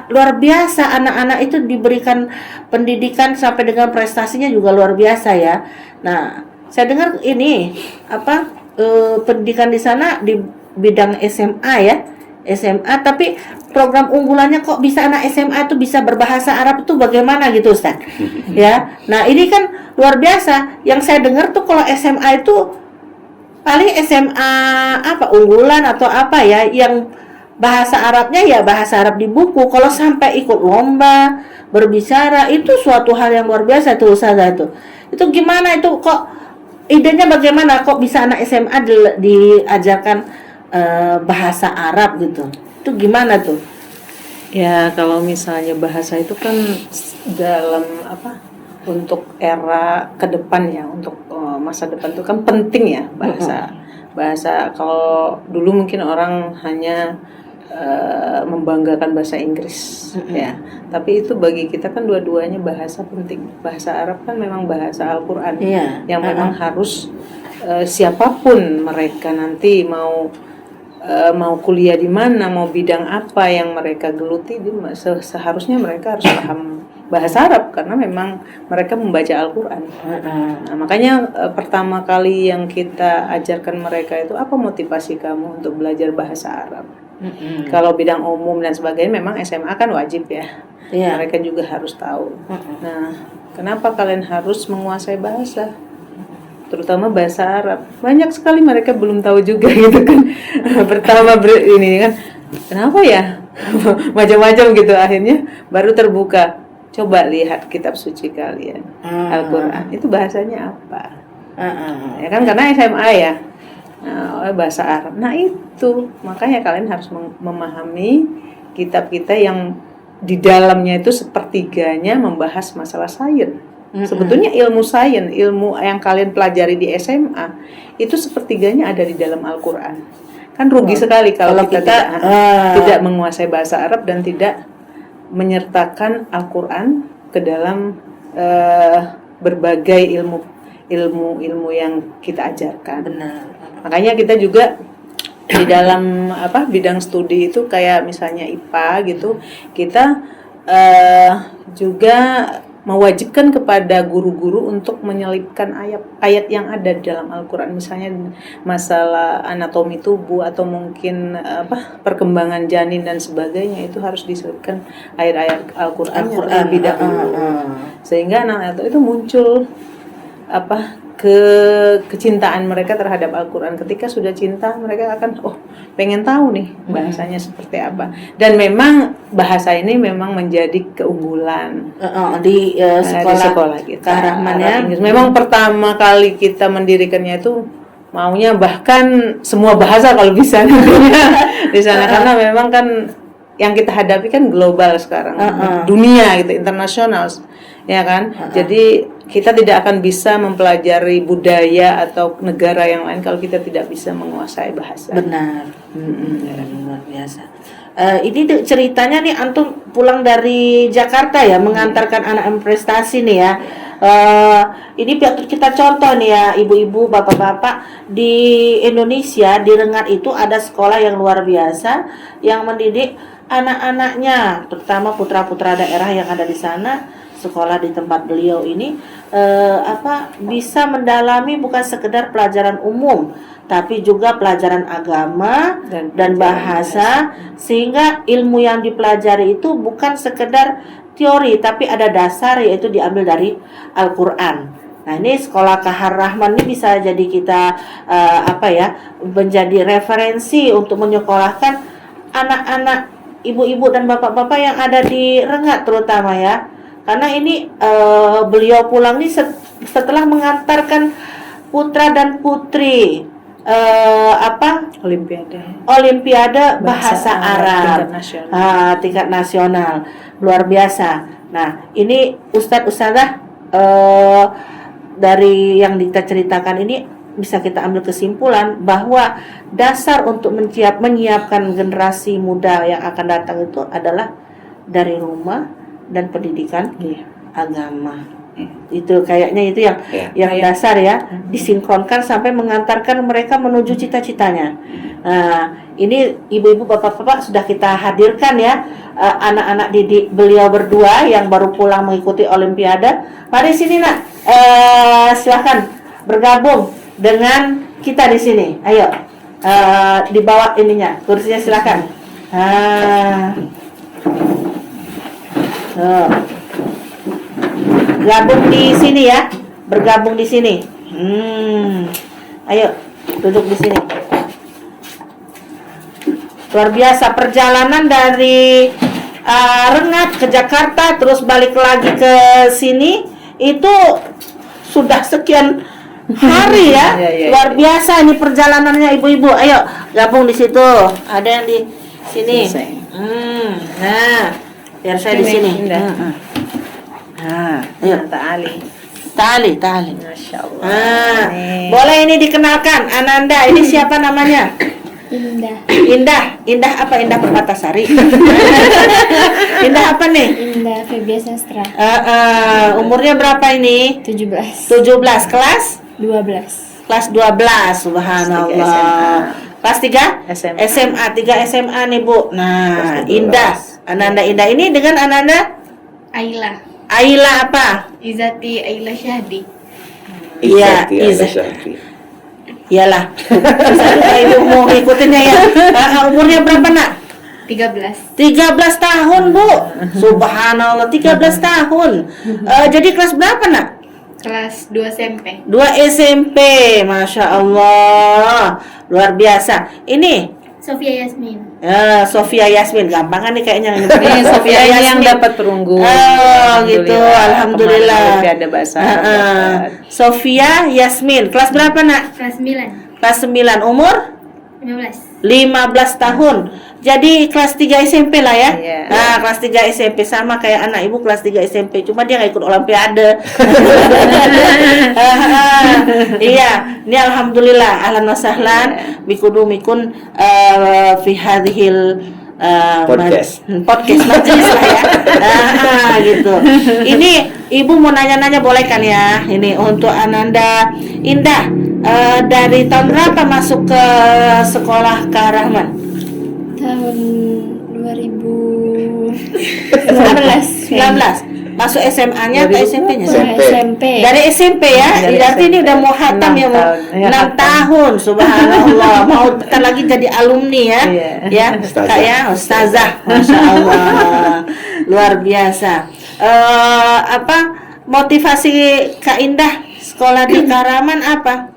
luar biasa, anak-anak itu diberikan pendidikan sampai dengan prestasinya juga luar biasa ya. Nah saya dengar ini pendidikan di sana di bidang SMA ya, SMA, tapi program unggulannya kok bisa anak SMA itu bisa berbahasa Arab itu bagaimana gitu Ustaz? Ya, nah ini kan luar biasa. Yang saya dengar tuh kalau SMA itu paling SMA unggulan atau apa ya, yang bahasa Arabnya ya bahasa Arab di buku. Kalau sampai ikut lomba berbicara itu suatu hal yang luar biasa tuh Ustazah itu. Itu gimana itu kok idenya bagaimana kok bisa anak SMA diajarkan bahasa Arab gitu? Itu gimana tuh? Ya kalau misalnya bahasa itu kan dalam untuk era ke depan ya, untuk masa depan itu kan penting ya bahasa. Bahasa kalau dulu mungkin orang hanya membanggakan bahasa Inggris ya, tapi itu bagi kita kan dua-duanya bahasa penting. Bahasa Arab kan memang bahasa Al-Quran yang memang harus siapapun mereka nanti mau kuliah di mana, mau bidang apa yang mereka geluti, seharusnya mereka harus paham bahasa Arab karena memang mereka membaca Al-Quran. Nah, makanya pertama kali yang kita ajarkan mereka itu apa motivasi kamu untuk belajar bahasa Arab. Kalau bidang umum dan sebagainya memang SMA kan wajib ya. Mereka juga harus tahu. Nah, kenapa kalian harus menguasai bahasa? Terutama bahasa Arab. Banyak sekali mereka belum tahu juga gitu kan. Pertama ini kan, kenapa ya? Macam-macam gitu, akhirnya baru terbuka. Coba lihat kitab suci kalian, Al-Quran. Itu bahasanya apa? Ya kan karena SMA ya. Bahasa Arab. Nah, itu makanya kalian harus memahami kitab kita yang di dalamnya itu sepertiganya membahas masalah sains. Sebetulnya ilmu sains, ilmu yang kalian pelajari di SMA itu sepertiganya ada di dalam Al-Quran. Kan rugi sekali kalau kita tidak menguasai bahasa Arab dan tidak menyertakan Al-Quran ke dalam berbagai ilmu yang kita ajarkan. Benar. Makanya kita juga di dalam bidang studi itu kayak misalnya IPA gitu, kita juga mewajibkan kepada guru-guru untuk menyelipkan ayat yang ada di dalam Al-Quran, misalnya masalah anatomi tubuh atau mungkin perkembangan janin dan sebagainya, itu harus diselipkan ayat-ayat Al-Quran terlebih dahulu, sehingga anak-anak itu muncul kecintaan mereka terhadap Al-Quran. Ketika sudah cinta, mereka akan pengen tahu nih bahasanya seperti apa. Dan memang bahasa ini memang menjadi keunggulan di sekolah kita. Memang pertama kali kita mendirikannya itu maunya bahkan semua bahasa kalau bisa di sana karena memang kan yang kita hadapi kan global sekarang, dunia gitu, internasional. ya kan? Jadi kita tidak akan bisa mempelajari budaya atau negara yang lain kalau kita tidak bisa menguasai bahasa. Benar. Luar biasa. Ini ceritanya nih antum pulang dari Jakarta ya, mengantarkan anak yang prestasi nih ya. Ini kita contoh nih ya, ibu-ibu, bapak-bapak, di Indonesia di Rengat itu ada sekolah yang luar biasa yang mendidik anak-anaknya, terutama putra-putra daerah yang ada di sana. Sekolah di tempat beliau ini bisa mendalami bukan sekedar pelajaran umum, tapi juga pelajaran agama dan bahasa, sehingga ilmu yang dipelajari itu bukan sekedar teori, tapi ada dasar, yaitu diambil dari Al-Quran. Nah, ini sekolah Kahar Rahman ini bisa jadi kita menjadi referensi untuk menyekolahkan anak-anak ibu-ibu dan bapak-bapak yang ada di Rengat terutama ya. Karena ini beliau pulang nih setelah mengantarkan putra dan putri Olimpiade bahasa Arab tingkat nasional, luar biasa. Nah, ini Ustadzah dari yang kita ceritakan ini bisa kita ambil kesimpulan bahwa dasar untuk menyiapkan generasi muda yang akan datang itu adalah dari rumah dan pendidikan agama. Itu kayaknya itu yang dasar ya, disinkronkan sampai mengantarkan mereka menuju cita-citanya. Nah, ini ibu-ibu, bapak-bapak sudah kita hadirkan ya, anak-anak didik beliau berdua yang baru pulang mengikuti Olimpiade. Mari sini nak, silakan bergabung dengan kita di sini. Ayo, dibawa ininya, kursinya silakan. Gabung di sini ya, bergabung di sini. Ayo, duduk di sini. Luar biasa perjalanan dari Rengat ke Jakarta, terus balik lagi ke sini, itu sudah sekian hari ya. Luar biasa ini perjalanannya ibu-ibu. Ayo, gabung di situ. Ada yang di sini. Nah, biar saya di sini. Ayo. Tali. Masya Allah. Boleh ini dikenalkan, Ananda. Ini siapa namanya? Indah apa? Indah Permatasari. Indah apa nih? Indah Febia Sastra. Umurnya berapa ini? 17. 17, kelas? 12. Kelas 12, subhanallah. Kelas 3? SMA, 3 SMA nih Bu. Nah, Indah, Ananda Indah. Ini dengan Ananda? Aila apa? Izati Aila Syahdi. Iya, Izati. Iyalah. Bisa ibu mau ikutinnya ya. Umurnya berapa nak? 13. 13 tahun Bu. Subhanallah, 13 tahun. Jadi kelas berapa nak? Kelas 2 SMP. 2 SMP, Masya Allah. Luar biasa. Ini Sofia Yasmin. Sofia Yasmin, gampangan nih kayaknya. Ini Sofia yang dapat perunggu. Gitu, alhamdulillah. Olimpiade bahasa Arab. Sofia Yasmin, kelas berapa nak? Kelas 9. Kelas 9, umur? 15 tahun. Jadi kelas 3 SMP lah ya. Nah, kelas 3 SMP sama kayak anak ibu kelas 3 SMP, cuma dia nggak ikut Olimpiade. Iya, ini alhamdulillah, ahlan wa sahlan mikun fi hadhil podcast majelis lah ya. Gitu. Ini ibu mau nanya-nanya boleh kan ya? Ini untuk Ananda Indah. Dari tahun berapa masuk ke sekolah Kahar Rahman? Tahun 2019. 19. Masuk SMA-nya atau SMP-nya? SMP. Dari SMP ya. Berarti ini udah mau khatam ya, mau 6 tahun. Subhanallah. Mau bentar lagi jadi alumni ya. Ya, Kak ya, ustazah. Masya Allah. Luar biasa. Motivasi Kak Indah sekolah di Kahar Rahman apa?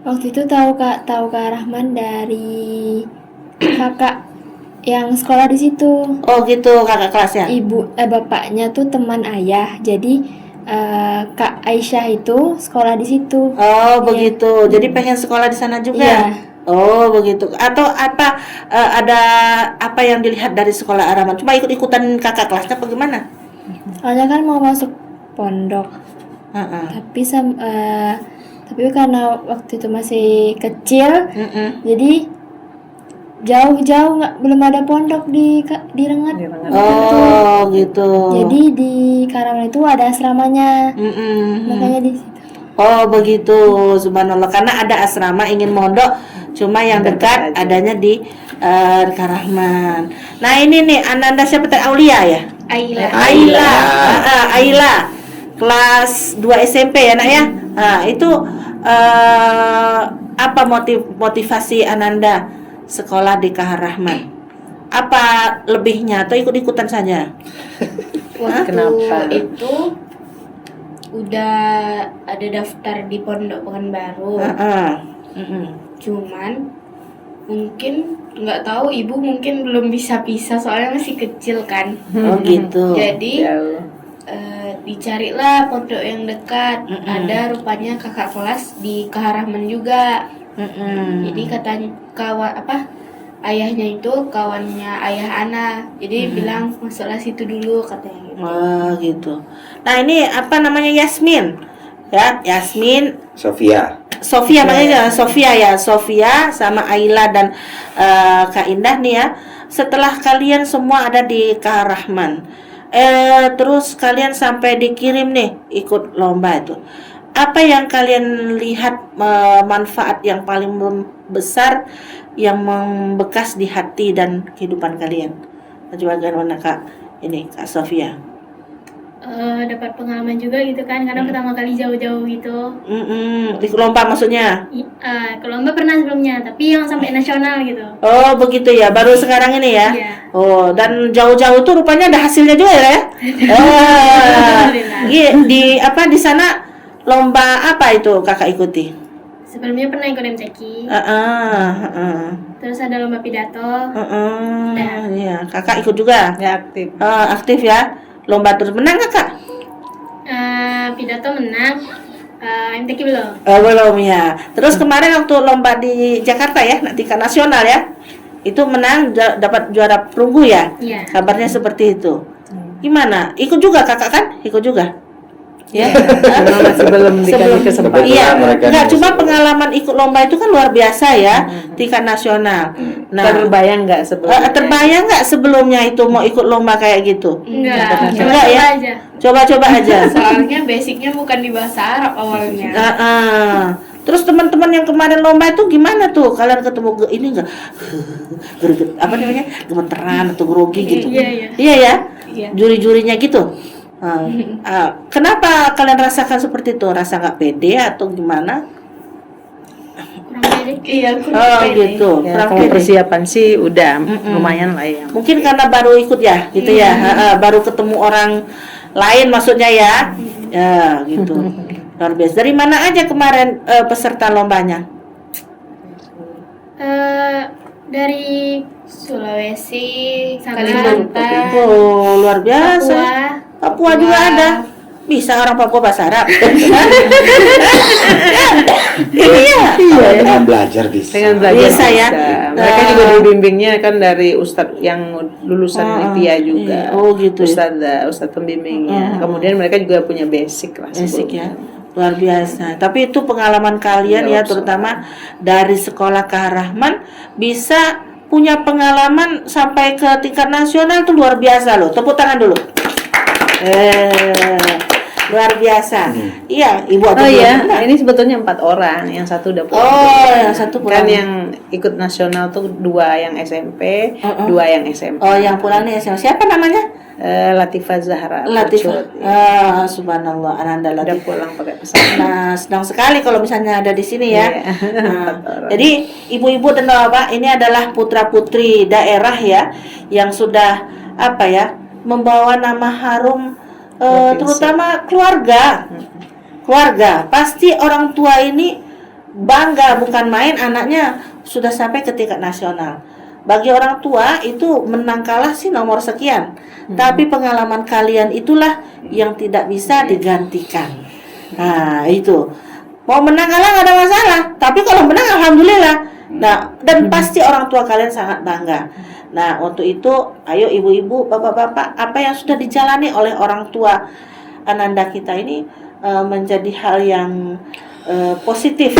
Waktu itu tahu Kak Rahman dari kakak yang sekolah di situ. Oh gitu, kakak kelasnya. Bapaknya tuh teman ayah. Jadi Kak Aisyah itu sekolah di situ. Oh begitu. Jadi pengen sekolah di sana juga. Iya. Oh begitu. Atau apa ada apa yang dilihat dari sekolah Rahman? Cuma ikut-ikutan kakak kelasnya apa gimana? Soalnya kan mau masuk pondok, Heeh. tapi karena waktu itu masih kecil, Mm-mm. jadi jauh-jauh belum ada pondok di Rengat. Oh gitu. Jadi di Karawang itu ada asramanya, Mm-mm. makanya di situ. Oh begitu, subhanallah. Karena ada asrama ingin mondok, cuma yang dekat adanya di Karahman. Nah ini nih Ananda siapa tadi? Aulia ya? Aila. Aila. Aila. Kelas 2 SMP ya nak ya? Nah itu apa motivasi Ananda sekolah di Kahar Rahman? Apa lebihnya atau ikut-ikutan saja? Waktu Kenapa? itu udah ada daftar di Pondok Pekanbaru. Heeh. Mm-mm. Cuman mungkin nggak tahu, ibu mungkin belum bisa pisah soalnya masih kecil kan. Oh gitu. Jadi Jauh. dicarilah pondok yang dekat. Mm-mm. Ada rupanya kakak kelas di Kahar Rahman juga. Mm-mm. Jadi katanya ayahnya itu kawannya ayah Ana. Jadi bilang masuklah situ dulu katanya gitu. Oh gitu. Nah ini apa namanya Yasmin, ya Yasmin, Sofia makanya Sofia ya, Sofia sama Aila dan Kak Indah nih ya. Setelah kalian semua ada di Kahar Rahman, terus kalian sampai dikirim nih ikut lomba itu. Apa yang kalian lihat manfaat yang paling besar yang membekas di hati dan kehidupan kalian? Coba bagaimana Kak Sofia? Dapat pengalaman juga gitu kan, karena pertama kali jauh-jauh gitu. Ikut lomba maksudnya? Ke lomba pernah sebelumnya, tapi yang sampai nasional gitu. Oh begitu ya, baru sekarang ini ya? Iya. Oh, dan jauh-jauh tuh rupanya ada hasilnya juga ya? Di sana lomba apa itu kakak ikuti? Sebelumnya pernah ikut MTQ, terus ada lomba pidato. Iya, kakak ikut juga? Ya aktif. Aktif ya? Lomba terus menang nggak kak? Pidato menang, MTQ belum. Belum ya. Terus kemarin waktu lomba di Jakarta ya, tingkat nasional ya, itu menang dapat juara perunggu ya? Iya. Kabarnya seperti itu. Gimana? Ikut juga kakak kan? Ikut juga? Ya. Karena masih belum dikasih kesempatan. Iya, mereka enggak, masih cuma belum. pengalaman ikut lomba itu kan luar biasa ya, tingkat nasional. Nah, Terbayang nggak sebelumnya? terbayang nggak sebelumnya itu mau ikut lomba kayak gitu? Enggak, Enggak ya? aja. Coba-coba aja. Soalnya basicnya bukan di bahasa Arab awalnya. Terus teman-teman yang kemarin lomba itu gimana tuh? Kalian ketemu ini enggak? Apa namanya? Gemeteran atau grogi gitu? Iya. Iya ya? Iya. Juri-jurinya gitu. Kenapa kalian rasakan seperti itu? Rasa nggak pede atau gimana? Kurang pede. Iya, Oh gitu. Ya, Kurang kalau pede. persiapan sih udah lumayan lah ya. Mungkin karena baru ikut ya, gitu ya. Baru ketemu orang lain maksudnya ya. Ya, gitu. Luar biasa. Dari mana aja kemarin peserta lombanya? Dari Sulawesi, Kalimantan. Oh, luar biasa. Papua juga ada. Bisa orang Papua bahasa Arab. Iya. Dengan belajar bisa. Dengan belajar Bisa ya. Mereka juga dibimbingnya kan dari ustadz yang lulusan IPIA juga. Iya. Oh gitu ya. Ustadz pembimbingnya. Kemudian mereka juga punya basic lah. Basic ya. Luar biasa. Tapi itu pengalaman kalian ya, terutama dari sekolah Kahar Rahman bisa punya pengalaman sampai ke tingkat nasional tuh luar biasa loh. Tepuk tangan dulu. Luar biasa. Iya, Ibu atau Oh iya, gimana? ini sebetulnya 4 orang. Yang satu udah pulang. Oh, yang satu pulang. Kan yang ikut nasional tuh 2 yang SMP, 2 yang SMA. Oh, yang pulang nih siapa namanya? Latifah Zahra. Latifah. Purcut. Subhanallah, Ananda Udah Latifah. pulang pakai pesawat. Nah, senang sekali kalau misalnya ada di sini ya. Iya. Nah, 4 orang. jadi ibu-ibu dan bapak ini adalah putra-putri daerah ya yang sudah membawa nama harum terutama keluarga. Keluarga, pasti orang tua ini bangga bukan main anaknya sudah sampai ke tingkat nasional. Bagi orang tua itu menang kalah sih nomor sekian. Tapi pengalaman kalian itulah yang tidak bisa digantikan. Nah, itu. Mau menang kalah nggak ada masalah. Tapi kalau menang alhamdulillah. Nah, dan pasti orang tua kalian sangat bangga. Nah, untuk itu ayo ibu-ibu, bapak-bapak, apa yang sudah dijalani oleh orang tua ananda kita ini menjadi hal yang positif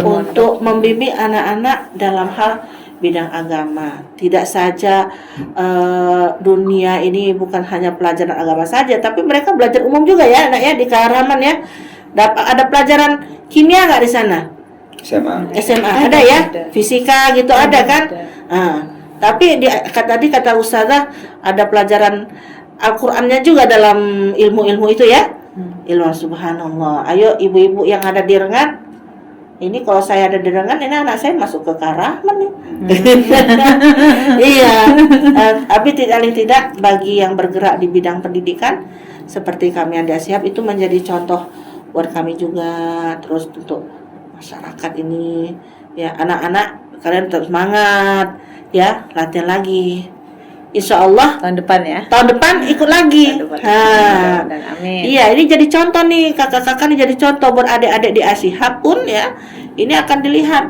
untuk membimbing anak-anak dalam hal bidang agama. Tidak saja dunia ini bukan hanya pelajaran agama saja, tapi mereka belajar umum juga ya, anak ya di Rahman ya. Ada pelajaran kimia nggak di sana? SMA ada ya, fisika gitu ada kan? Tapi tadi kata Ustazah ada pelajaran Al-Qur'annya juga dalam ilmu-ilmu itu ya. Ilmu subhanallah. Ayo ibu-ibu yang ada di Rengat, ini kalau saya ada di Rengat, ini anak saya masuk ke Rahman nih. Iya. Tapi tidak bagi yang bergerak di bidang pendidikan seperti kami Andi Ashihab itu menjadi contoh buat kami juga, terus untuk masyarakat ini ya. Anak-anak kalian tetap semangat ya, latihan lagi. Insya Allah tahun depan ya. Tahun depan ikut lagi. Dan amin. Iya, ini jadi contoh nih, kakak-kakak ini jadi contoh buat adik-adik di Ashihab pun ya. Ini akan dilihat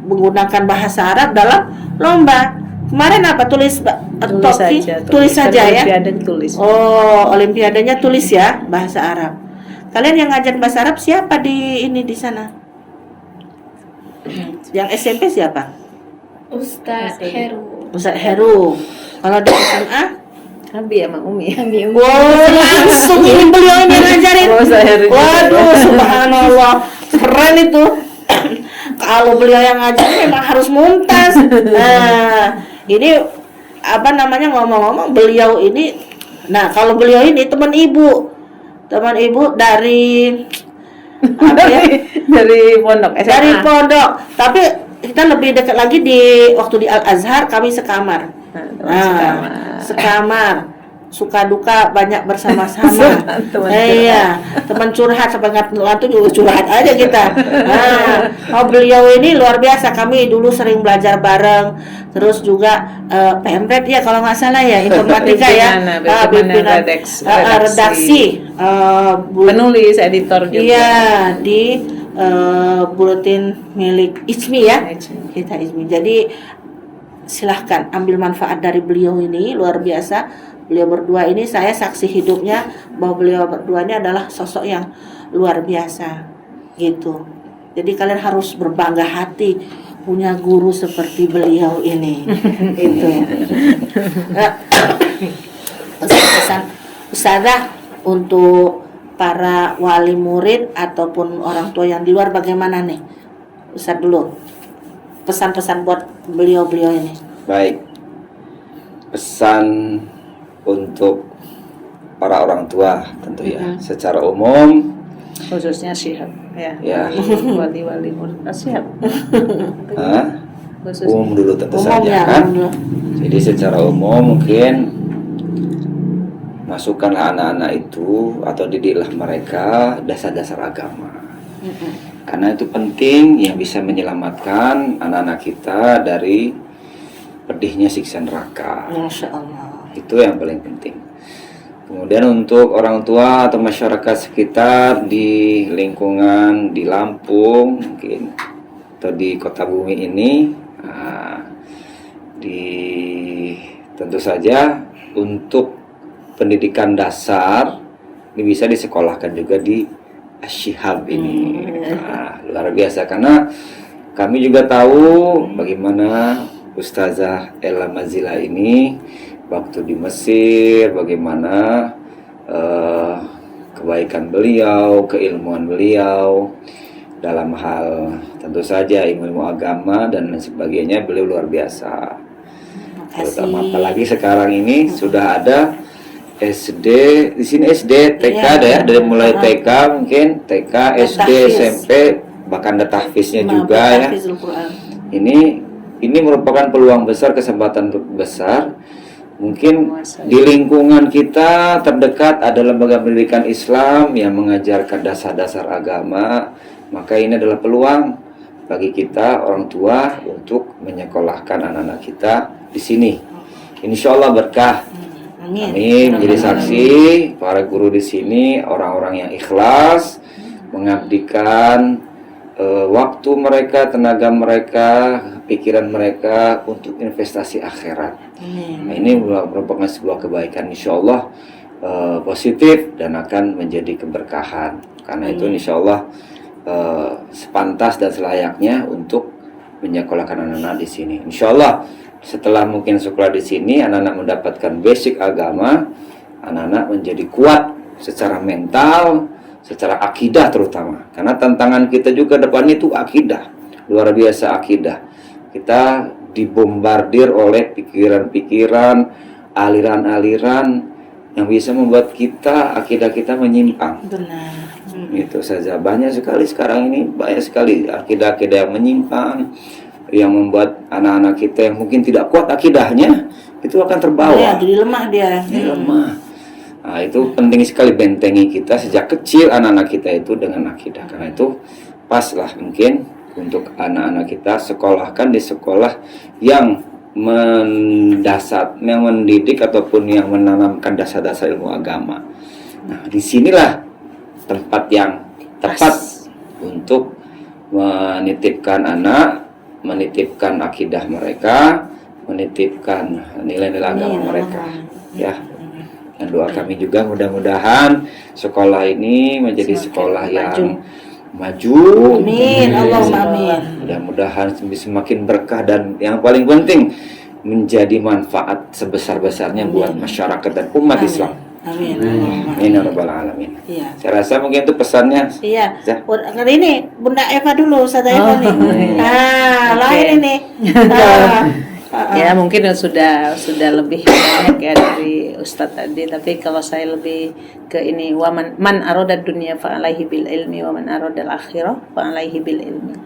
menggunakan bahasa Arab dalam lomba. Kemarin apa tulis saja ya. Olimpiade tulis. Oh, olimpiadanya tulis ya bahasa Arab. Kalian yang ngajar bahasa Arab siapa di sana? Yang SMP siapa? Ustaz Heru. Ustaz Heru. Kalau di SMA? Abi sama Umi. Wow, langsung ini beliau yang ngajarin. Waduh, subhanallah, keren itu. Kalau beliau yang ngajarin memang harus mumtaz. Nah, ini apa namanya, ngomong-ngomong beliau ini. Nah, kalau beliau ini teman ibu dari apa ya? Dari pondok SMA. Dari pondok, tapi kita lebih dekat lagi di waktu di Al Azhar kami sekamar. Sekamar, suka duka banyak bersama-sama. Iya, teman curhat sampai ngantuk juga curhat aja kita. Beliau ini luar biasa. Kami dulu sering belajar bareng. Terus juga PMRed ya kalau nggak salah ya, informatika ya, pimpinan redaksi, penulis, editor juga. Iya, di buletin milik ISMI ya. Kita ISMI. Jadi silahkan ambil manfaat dari beliau ini, luar biasa. Beliau berdua ini saya saksi hidupnya bahwa beliau berdua ini adalah sosok yang luar biasa gitu. Jadi kalian harus berbangga hati punya guru seperti beliau ini. Itu. Pesan Ustazah untuk para wali murid ataupun orang tua yang di luar bagaimana nih? Ustaz dulu. Pesan-pesan buat beliau-beliau ini. Baik. Pesan untuk para orang tua tentu ya. Secara umum khususnya Ashihab ya. Wali-wali murid Ashihab. Umum dulu tentu saja ya, kan. Jadi secara umum mungkin masukkanlah anak-anak itu atau didiklah mereka dasar-dasar agama. Karena itu penting yang bisa menyelamatkan anak-anak kita dari pedihnya siksa neraka. Masya Allah. Itu yang paling penting. Kemudian untuk orang tua atau masyarakat sekitar di lingkungan di Lampung mungkin atau di Kota Bumi ini, tentu saja untuk pendidikan dasar ini bisa disekolahkan juga di Ashihab ini. Luar biasa karena kami juga tahu bagaimana Ustazah Ella Mazila ini waktu di Mesir, bagaimana kebaikan beliau, keilmuan beliau dalam hal tentu saja ilmu agama dan lain sebagainya, beliau luar biasa. Terutama apalagi sekarang ini sudah ada SD, di sini SD, TK ada ya, dari mulai TK mungkin, TK, SD, SMP, bahkan ada tahfiznya juga ya. Ini merupakan peluang besar, kesempatan besar. Mungkin di lingkungan kita terdekat ada lembaga pendidikan Islam yang mengajarkan dasar-dasar agama, maka ini adalah peluang bagi kita orang tua untuk menyekolahkan anak-anak kita di sini. Insya Allah berkah. Amin. Menjadi saksi para guru di sini orang-orang yang ikhlas mengabdikan waktu mereka, tenaga mereka, pikiran mereka untuk investasi akhirat. Nah, ini merupakan sebuah kebaikan, insya Allah positif dan akan menjadi keberkahan. Karena itu insya Allah sepantas dan selayaknya untuk menyekolahkan anak-anak di sini. Insya Allah setelah mungkin sekolah di sini, anak-anak mendapatkan basic agama, anak-anak menjadi kuat secara mental, secara akidah terutama. Karena tantangan kita juga depan itu akidah, luar biasa akidah. Kita dibombardir oleh pikiran-pikiran, aliran-aliran yang bisa membuat kita, akidah kita menyimpang. Benar. Itu saja, banyak sekali sekarang ini, banyak sekali akidah-akidah yang menyimpang, yang membuat anak-anak kita yang mungkin tidak kuat akidahnya itu akan terbawa. Ya, jadi lemah dia. Lemah. Nah, itu penting sekali bentengi kita sejak kecil anak-anak kita itu dengan akidah. Karena itu paslah mungkin untuk anak-anak kita sekolahkan di sekolah yang mendasar, yang mendidik ataupun yang menanamkan dasar-dasar ilmu agama. Nah, disinilah tempat yang tepat untuk menitipkan anak, menitipkan akidah mereka, menitipkan nilai-nilai agama mereka. Ya. Dan doa kami juga mudah-mudahan sekolah ini menjadi sekolah yang maju. Amin, Allahumma amin. Mudah-mudahan semakin berkah dan yang paling penting menjadi manfaat sebesar-besarnya buat masyarakat dan umat Islam. Amin. Amin ya rabbal alamin. Iya. Saya rasa mungkin itu pesannya. Iya. Ya. Kali ini Bunda Eva dulu, Ustazah Eva nih. Lain ini. Ya mungkin sudah lebih banyak ya dari Ustadz tadi, tapi kalau saya lebih ke ini, man aroda dunia fa alaihi bil ilmi wa man aroda al akhirah fa alaihi bil ilmi.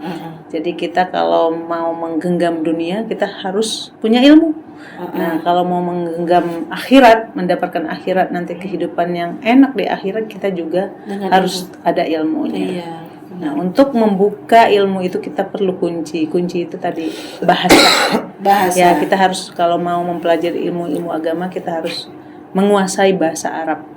Jadi kita kalau mau menggenggam dunia kita harus punya ilmu. Nah, kalau mau menggenggam akhirat, mendapatkan akhirat nanti kehidupan yang enak di akhirat, kita juga harus ada ilmunya. Iya. Nah, untuk membuka ilmu itu kita perlu kunci. Kunci itu tadi bahasa. Ya, kita harus kalau mau mempelajari ilmu-ilmu agama kita harus menguasai bahasa Arab.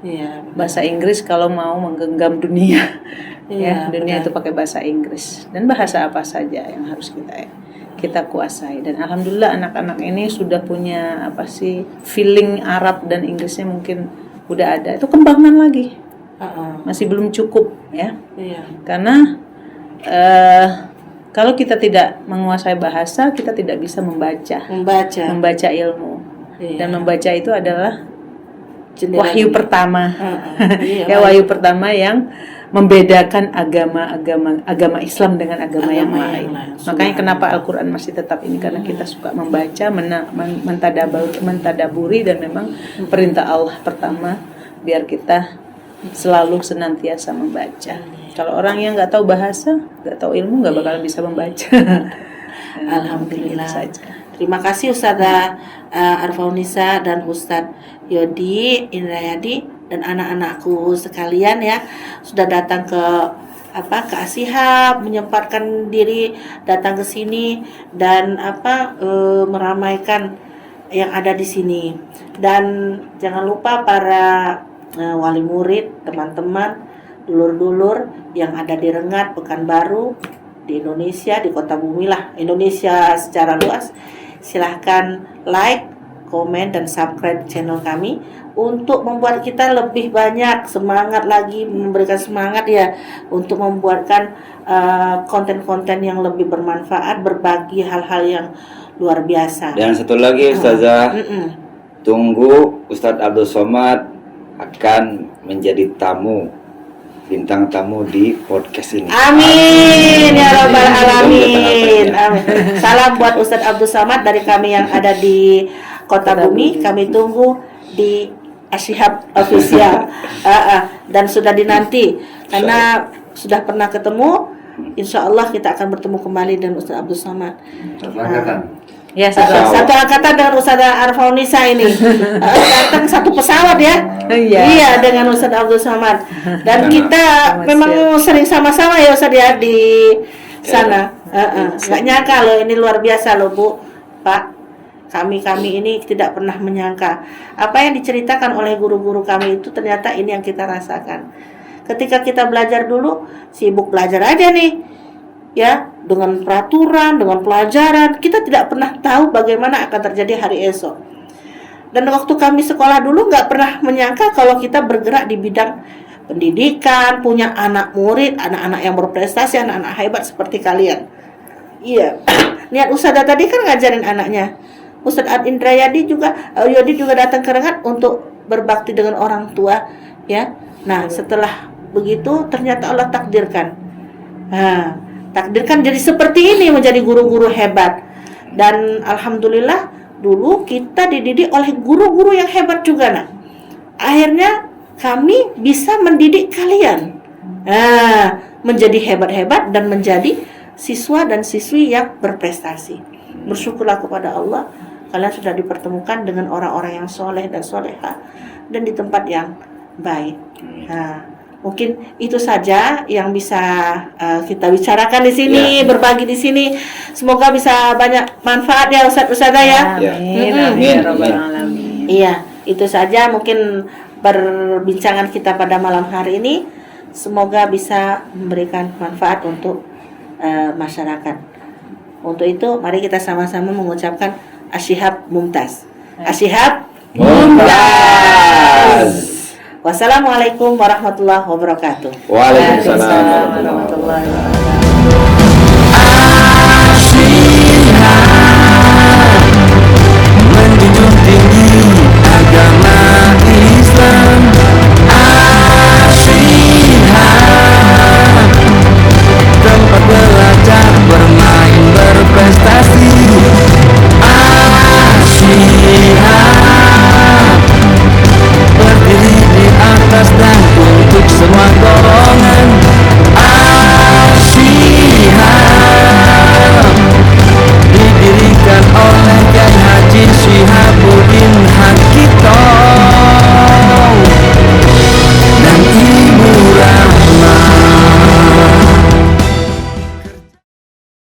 Iya. Bahasa Inggris kalau mau menggenggam dunia. Iya, Ya, dunia benar. itu pakai bahasa Inggris dan bahasa apa saja yang harus kita kuasai. Dan alhamdulillah anak-anak ini sudah punya feeling Arab dan Inggrisnya mungkin udah ada. Itu kembangan lagi. Masih belum cukup ya. Iya. Karena kalau kita tidak menguasai bahasa, kita tidak bisa membaca ilmu. Iya. Dan membaca itu adalah Jendela wahyu dunia. pertama. Iya, Ya, wahyu pertama yang membedakan agama Islam dengan agama yang lain. Makanya kenapa Al-Quran masih tetap ini, karena kita suka membaca, mentadaburi, dan memang perintah Allah pertama biar kita selalu senantiasa membaca. Kalau orang yang nggak tahu bahasa, nggak tahu ilmu, nggak bakalan bisa membaca. Alhamdulillah. Saja. Terima kasih Ustazah Arfaunisa dan Ustadz Yodi Indrayadi dan anak-anakku sekalian ya, sudah datang ke Asihab, menyempatkan diri datang ke sini dan meramaikan yang ada di sini. Dan jangan lupa para wali murid, teman-teman, dulur-dulur yang ada di Rengat, Pekanbaru, di Indonesia, di Kota Bumi lah, Indonesia secara luas, silahkan like, komen, dan subscribe channel kami untuk membuat kita lebih banyak semangat lagi, memberikan semangat ya untuk membuatkan konten-konten yang lebih bermanfaat, berbagi hal-hal yang luar biasa. Dan satu lagi Ustazah, tunggu Ustadz Abdul Somad akan menjadi bintang tamu di podcast ini. Amin ya rabbal alamin. Amin. Salam buat Ustadz Abdul Somad dari kami yang ada di Kota Bumi. Kami tunggu di Ashihab Official dan sudah dinanti karena sudah pernah ketemu. Insya Allah kita akan bertemu kembali dengan Ustadz Abdul Somad. Ya, Satu angkatan dengan Ustazah Arfaunisa ini. Datang satu pesawat ya. Iya, dengan Ustadz Abdul Somad. Dan kita memang sering sama-sama ya Ustadz ya di sana. Nggak nyangka loh, ini luar biasa loh Bu, Pak. Kami ini tidak pernah menyangka apa yang diceritakan oleh guru-guru kami itu ternyata ini yang kita rasakan. Ketika kita belajar dulu, sibuk belajar aja nih. ya, dengan peraturan, dengan pelajaran. Kita tidak pernah tahu bagaimana akan terjadi hari esok. Dan waktu kami sekolah dulu nggak pernah menyangka kalau kita bergerak di bidang pendidikan, punya anak murid, anak-anak yang berprestasi, anak-anak hebat seperti kalian. Iya, niat Ustazah tadi kan ngajarin anaknya. Ustadz Indrayadi juga, Yodi juga datang ke Rengat untuk berbakti dengan orang tua, ya. Nah, setelah begitu ternyata Allah takdirkan. Nah, takdirkan jadi seperti ini, menjadi guru-guru hebat. Dan alhamdulillah dulu kita dididik oleh guru-guru yang hebat juga, nah. Akhirnya kami bisa mendidik kalian. Nah, menjadi hebat-hebat dan menjadi siswa dan siswi yang berprestasi. Bersyukurlah kepada Allah, kalian sudah dipertemukan dengan orang-orang yang soleh dan soleha dan di tempat yang baik. Nah, mungkin itu saja yang bisa kita bicarakan di sini, berbagi di sini. Semoga bisa banyak manfaat ya Ustazah ya. Amin. Amin ya rabbal alamin. Iya, itu saja mungkin perbincangan kita pada malam hari ini. Semoga bisa memberikan manfaat untuk masyarakat. Untuk itu, mari kita sama-sama mengucapkan Asyihab Mumtaz. Asyihab Mumtaz. Wassalamualaikum warahmatullahi wabarakatuh. Waalaikumsalam warahmatullahi wabarakatuh. Warahmatullahi wabarakatuh.